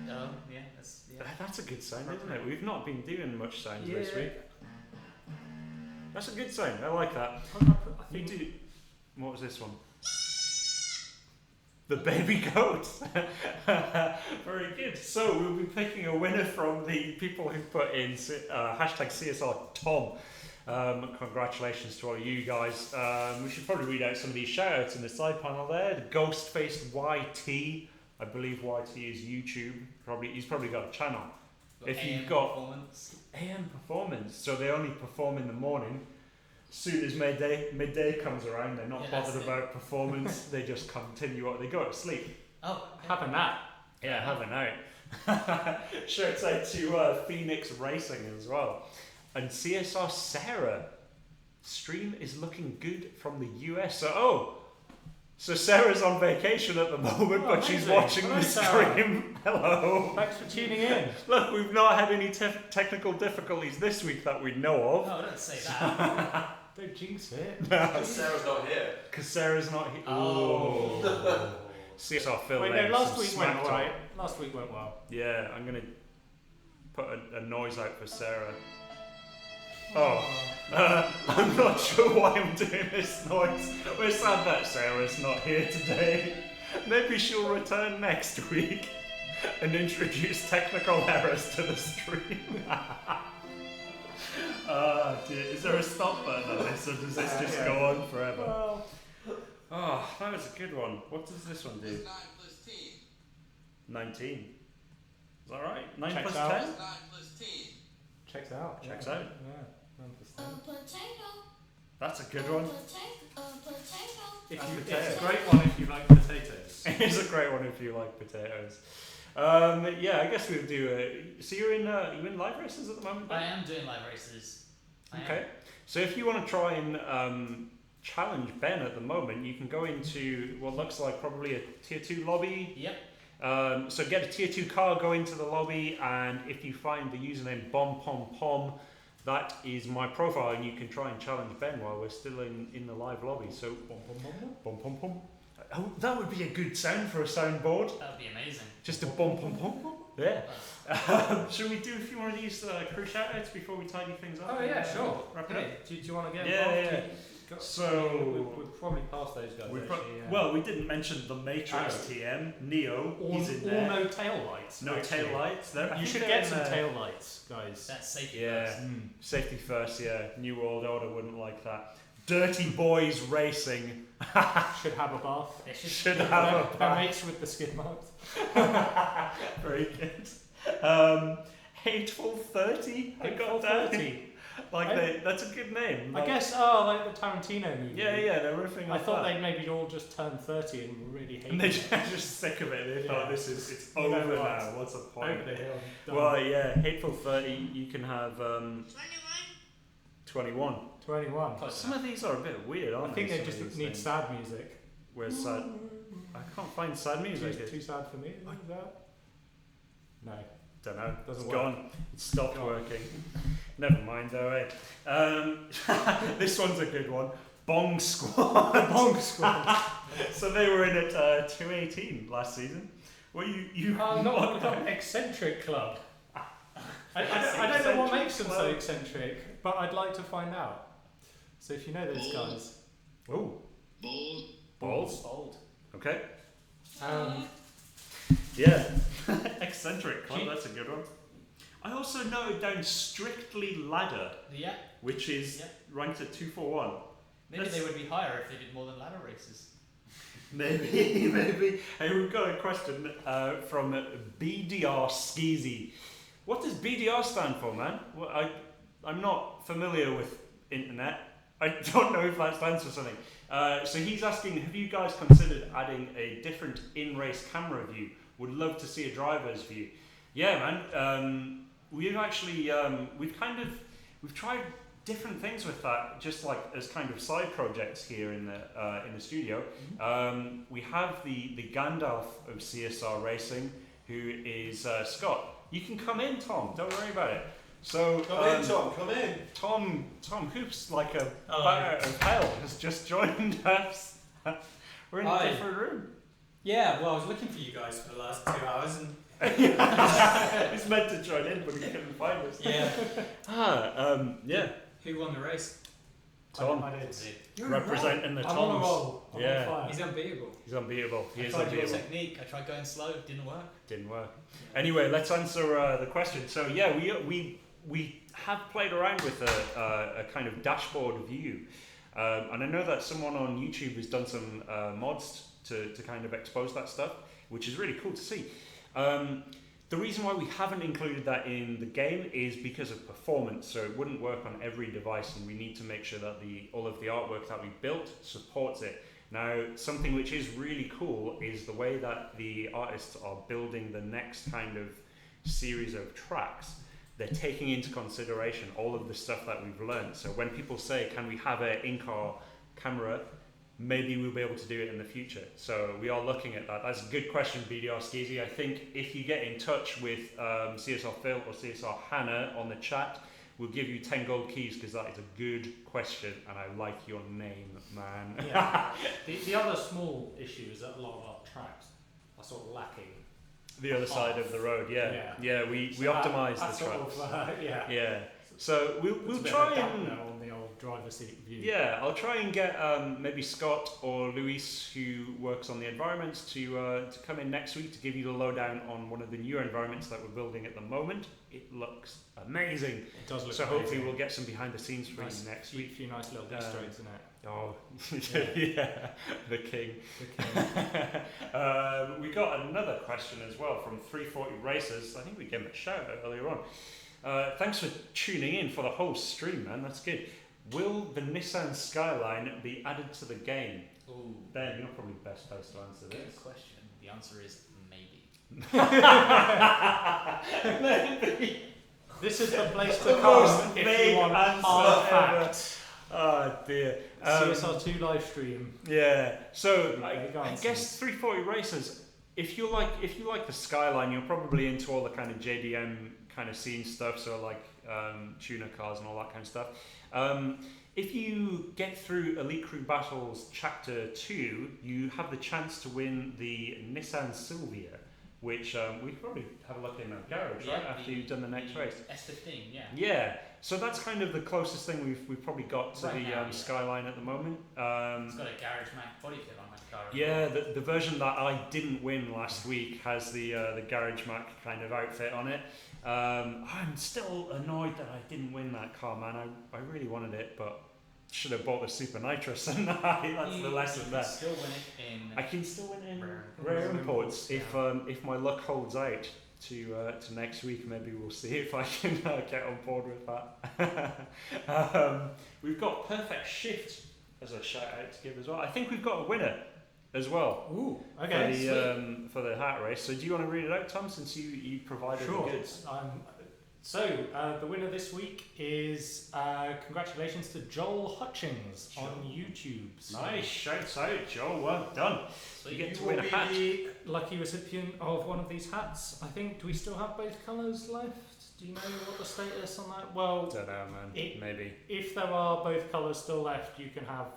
Oh, yeah. That's a good sign, isn't it? We've not been doing much signs this Yeah. week. That's a good sign. I like that. I You think do. What was this one? The baby goat. Very good. So we'll be picking a winner from the people who put in hashtag CSR Tom. Congratulations to all of you guys. We should probably read out some of these shout outs in the side panel there. The Ghost Faced YT. I believe YT is YouTube. He's probably got a channel. If you've got AM Performance, so they only perform in the morning. Soon as midday comes around, they're not bothered about performance. They just continue on. They go to sleep. Oh, have a nap. Yeah, have a night. Shouts out to Phoenix Racing as well. And CSR Sarah. Stream is looking good from the US. So Sarah's on vacation at the moment, but she's amazing. watching Hello, the Sarah. stream. Hello. Thanks for tuning in. Look, we've not had any technical difficulties this week that we know of. no, don't say that. Don't jinx it. Sarah's not here. Because Sarah's not here. Oh. CSR Phil. Wait, there, no, last some week smack went talk. alright. Last week went well. Yeah, I'm going to put a noise out for Sarah. I'm not sure why I'm doing this noise. We're sad that Sarah's not here today. Maybe she'll return next week and introduce technical errors to the stream. Is there a stop button on this, or does this just go on forever? Well, That was a good one. What does this one do? 9 plus 10. 19. Is that right? 9 Checks plus out. 10? 9 plus 10. checks out. Checks yeah. out. Yeah, 9%. Potato. That's a good one. Potato. It's a great one if you like potatoes. It's a great one if you like potatoes. Yeah, I guess we'll do. So you're in live races at the moment? Ben? I am doing live races. Okay. So if you want to try and challenge Ben at the moment, you can go into what looks like probably a tier 2 lobby. Yep. So get a tier 2 car, go into the lobby, and if you find the username BombPomPom, that is my profile, and you can try and challenge Ben while we're still in the live lobby. So BombPomPom. Oh, that would be a good sound for a soundboard. That would be amazing. Just a BombPomPom. Yeah. Should we do a few more of these crew shout-outs before we tidy things up? Oh yeah, sure. Wrap it up? Hey, do you want to get Yeah, involved? yeah. So we'll probably pass those guys. Actually, yeah. well, we didn't mention the Matrix TM Neo. He's in there. no tail lights. No actually. tail lights. You should get some tail lights, guys. That's safety Yeah, first. safety first. Yeah, New World Order wouldn't like that. Dirty Boys Racing Should have a bath. They should have a That bath. mates with the skid marks. Very good. Hateful 30. I got that. 30. That's a good name. I guess, like the Tarantino movie. Yeah, they're riffing I off thought that. they'd maybe all just turned 30 and were really hating And they're it. just sick of it. They thought it's You know over what? now. What's the point? Over the hill. Done. Well, yeah, Hateful 30, you can have 21. 21. Close Some of these are a bit weird, I aren't think they? they some of just these need things? sad music. Where's sad? I can't find sad music. Too sad for me, is that? No. Don't know. Doesn't It's work. gone. It stopped working. Never mind though, eh? This one's a good one. Bong Squad. Bong Squad. So they were in at 218 last season. Well, you not eccentric club. I don't know what makes them so eccentric, but I'd like to find out. So if you know those guys. Oh. Balls. Bold. Okay. Um, Yeah. Eccentric club, Gee. that's a good one. I also noted down Strictly Ladder, Yeah. which is Yeah. ranked at 241. Maybe That's- they would be higher if they did more than ladder races. Maybe, maybe. Hey, we've got a question from BDR Skeezy. What does BDR stand for, man? Well, I'm not familiar with internet. I don't know if that stands for something. So he's asking, have you guys considered adding a different in-race camera view? Would love to see a driver's view. Yeah, man. We've actually we've tried different things with that, just like as kind of side projects here in the studio. We have the Gandalf of CSR Racing, who is Scott. You can come in, Tom. Don't worry about it. So Come in, Tom. Come in. Tom Hoops, like a Hello. fire of hell, has just joined us. We're in Hi. a different room. Yeah, well, I was looking for you guys for the last 2 hours, and He's meant to join in, but he couldn't find us. yeah, Yeah. who won the race? Tom, I did. You're on a roll. representing the I'm on a Toms. roll. I'm Yeah. on fire. He's unbeatable. He's unbeatable. He I is tried your unbeatable. technique. I tried going slow. Didn't work. Didn't work. Anyway, let's answer the question. So yeah, we have played around with a kind of dashboard view, and I know that someone on YouTube has done some mods to kind of expose that stuff, which is really cool to see. The reason why we haven't included that in the game is because of performance, so it wouldn't work on every device, and we need to make sure that all of the artwork that we built supports it. Now, something which is really cool is the way that the artists are building the next kind of series of tracks. They're taking into consideration all of the stuff that we've learned. So when people say, can we have an in-car camera, maybe we'll be able to do it in the future. So we are looking at that. That's a good question, BDR Skeezy. I think if you get in touch with CSR Phil or CSR Hannah on the chat, we'll give you 10 gold keys, because that is a good question, and I like your name, man. Yeah. the other small issue is that a lot of our tracks are sort of lacking. The other side of the road, yeah. We So optimise that's the sort tracks. of, yeah. Yeah. So It's we'll a bit try of a gap and... now on the old driver's seat view. Yeah, I'll try and get maybe Scott or Luis, who works on the environments, to come in next week to give you the lowdown on one of the newer environments that we're building at the moment. It looks amazing. It does look So amazing. hopefully we'll get some behind the scenes for Nice you next few, week. few nice little Easter eggs in it. Oh, Yeah. yeah, the king. We got another question as well from 340 Racers. I think we gave him a shout out earlier on. Thanks for tuning in for the whole stream, man. That's good. Will the Nissan Skyline be added to the game? Ooh. Ben, you're probably best placed to answer Good this. question. The answer is maybe. Maybe. This is the place The to most come if vague you want answer hard ever. facts. Oh dear. CSR2 live stream. Yeah. So Yeah, I go on, guess 340 Racers. If you like the Skyline, you're probably into all the kind of JDM kind of scene stuff. So like tuner cars and all that kind of stuff. If you get through Elite Crew Battles Chapter 2, you have the chance to win the Nissan Silvia, which we could probably have a look in our garage, right? After you've done the next race. S15, yeah. Yeah, so that's kind of the closest thing we've probably got to Right the now, yeah. Skyline at the moment. It's got a garage Mac body kit on that car. as Yeah, well. the version that I didn't win last week has the Garage Mac kind of outfit on it. I'm still annoyed that I didn't win that car, man. I really wanted it, but should have bought the Super Nitrous, and that's the lesson You there. can still win it in. I can still win in Rare. rare imports if my luck holds out. to next week. Maybe we'll see if I can get on board with that. We've got Perfect Shift as a shout out to give as well. I think we've got a winner as well. Ooh, okay. For the hat race. So do you want to read it out, Tom, since you provided Sure. the goods? The winner this week is congratulations to Joel Hutchings on YouTube. So Nice, shouts out, Joel. Well done. So You you get to you win will a be hat. the lucky recipient of one of these hats. I think. Do we still have both colours left? Do you know what the status on that? Well, Don't know, man. Maybe. if there are both colours still left, you can have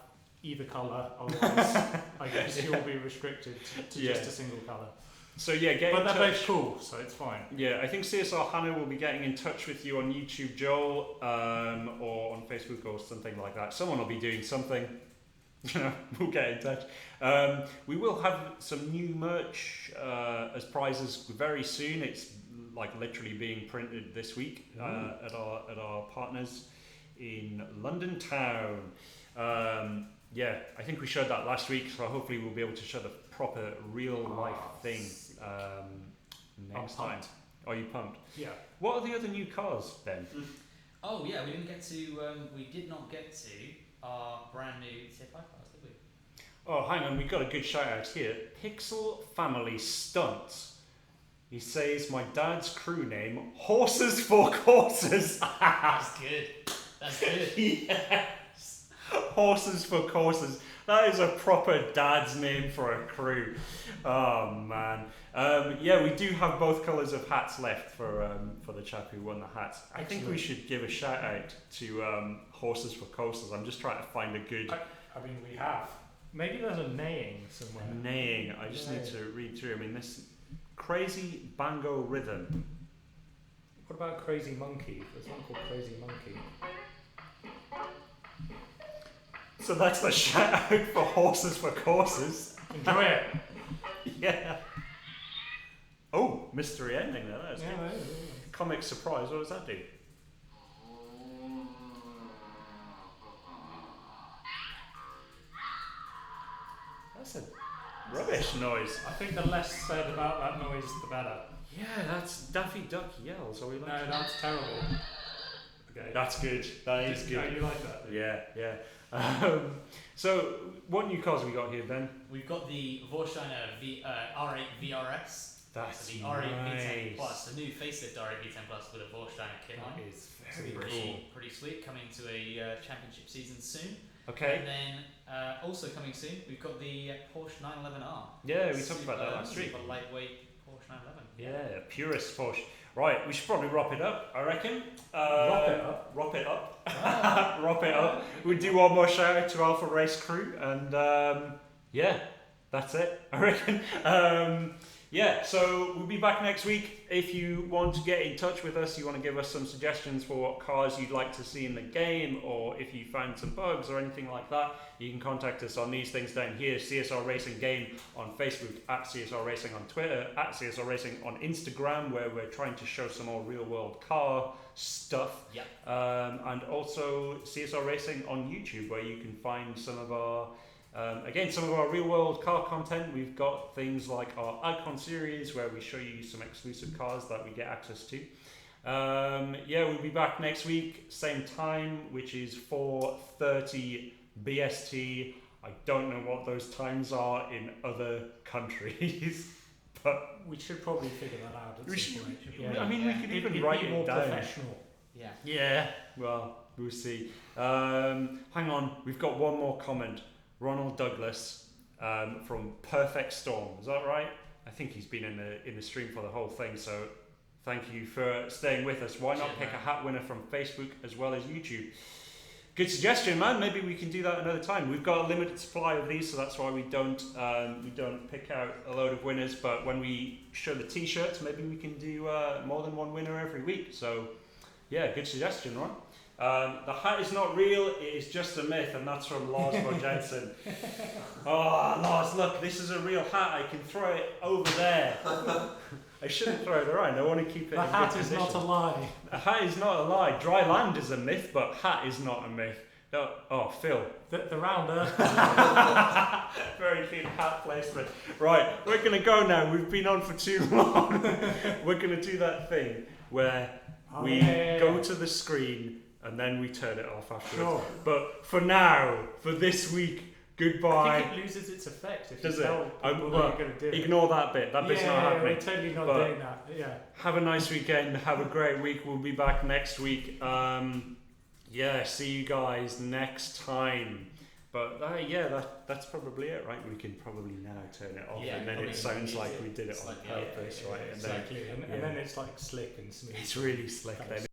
either colour. Otherwise, I guess you'll be restricted to Yeah. just a single colour. So yeah, get But in they're touch. both cool, so it's fine. Yeah, I think CSR Hannah will be getting in touch with you on YouTube, Joel, or on Facebook or something like that. Someone will be doing something. We'll get in touch. We will have some new merch as prizes very soon. It's like literally being printed this week at our partners in London town. Yeah, I think we showed that last week, so hopefully we'll be able to show the proper real life thing next time. Are you pumped? Yeah. What are the other new cars, Ben? Oh yeah, we didn't get to. We did not get to our brand new CSR5 cars, did we? Oh, hang on, we've got a good shout out here. Pixel Family Stunts. He says, my dad's crew name, Horses for Courses. That's good. That's good. Yes. Horses for Courses. That is a proper dad's name for a crew. Oh, man. Yeah, we do have both colours of hats left for the chap who won the hats. I think we should give a shout out to Horses for Courses. I'm just trying to find a good... I mean, we have. Maybe there's a neighing somewhere. Neighing. I just need to read through. I mean, this Crazy Bango Rhythm. What about Crazy Monkey? There's one called Crazy Monkey. So that's the shout out for Horses for Courses. Enjoy it. Yeah. Oh, mystery ending there. That's Yeah, good. yeah. Comic surprise. What does that do? That's a rubbish noise. I think the less said about that noise, the better. Yeah, that's Daffy Duck yells. Are we like? No, that's terrible. Okay. That's good. That is No, good. you like that? Yeah, yeah. So, what new cars have we got here, Ben? We've got the Vorsteiner R8 VRS. That's So the R8 V10 nice. Plus, the new facelift R8 V10 Plus with a Vorsteiner kit on. That is So very pretty, cool. pretty sweet. Coming to a championship season soon. Okay. And then also coming soon, we've got the Porsche 911R. Yeah, we talked about that last week. Super lightweight Porsche 911. Yeah, purist Porsche. Right, we should probably wrap it up, I reckon. Wrap it up? Wrap it up. Wrap it up. We'll do one more shout out to Alpha Race Crew, and yeah, that's it, I reckon. Yeah, so we'll be back next week. If you want to get in touch with us, you want to give us some suggestions for what cars you'd like to see in the game, or if you found some bugs or anything like that, you can contact us on these things down here. CSR Racing Game on Facebook, at CSR Racing on Twitter, at CSR Racing on Instagram, where we're trying to show some more real world car stuff. Yep. And also CSR Racing on YouTube, where you can find some of our some of our real world car content. We've got things like our Icon series, where we show you some exclusive cars that we get access to. Yeah, we'll be back next week, same time, which is 4:30 BST. I don't know what those times are in other countries, but We should probably figure that out at we some should, point. I mean, we could It'd even be write more it down. professional. Yeah. Yeah, well, we'll see. Hang on, we've got one more comment. Ronald Douglas from Perfect Storm. Is that right? I think he's been in the stream for the whole thing. So thank you for staying with us. Why not pick a hat winner from Facebook as well as YouTube? Good suggestion, man. Maybe we can do that another time. We've got a limited supply of these, so that's why we don't pick out a load of winners. But when we show the T-shirts, maybe we can do more than one winner every week. So yeah, good suggestion, Ron. The hat is not real, it is just a myth, and that's from Lars von Jensen. Oh, Lars, look, this is a real hat. I can throw it over there. I shouldn't throw it around. I want to keep it The in hat good is position. not a lie. A hat is not a lie. Dry land is a myth, but hat is not a myth. Oh, Phil. The rounder. Very clean hat placement. Right, we're going to go now. We've been on for too long. We're going to do that thing where we go to the screen and then we turn it off afterwards. Sure. But for now, for this week, goodbye. I think it loses its effect if Does you it? tell people Well, that you're going to do it. Ignore that bit. That bit's not happening. We're totally not But doing that. Yeah. have a nice weekend. Have a great week. We'll be back next week. See you guys next time. But that's probably it, right? We can probably now turn it off, Yeah, and then probably it sounds like easy. we did it It's on like, purpose, right? And then Exactly. And then it's like slick and smooth. it's really slick. Then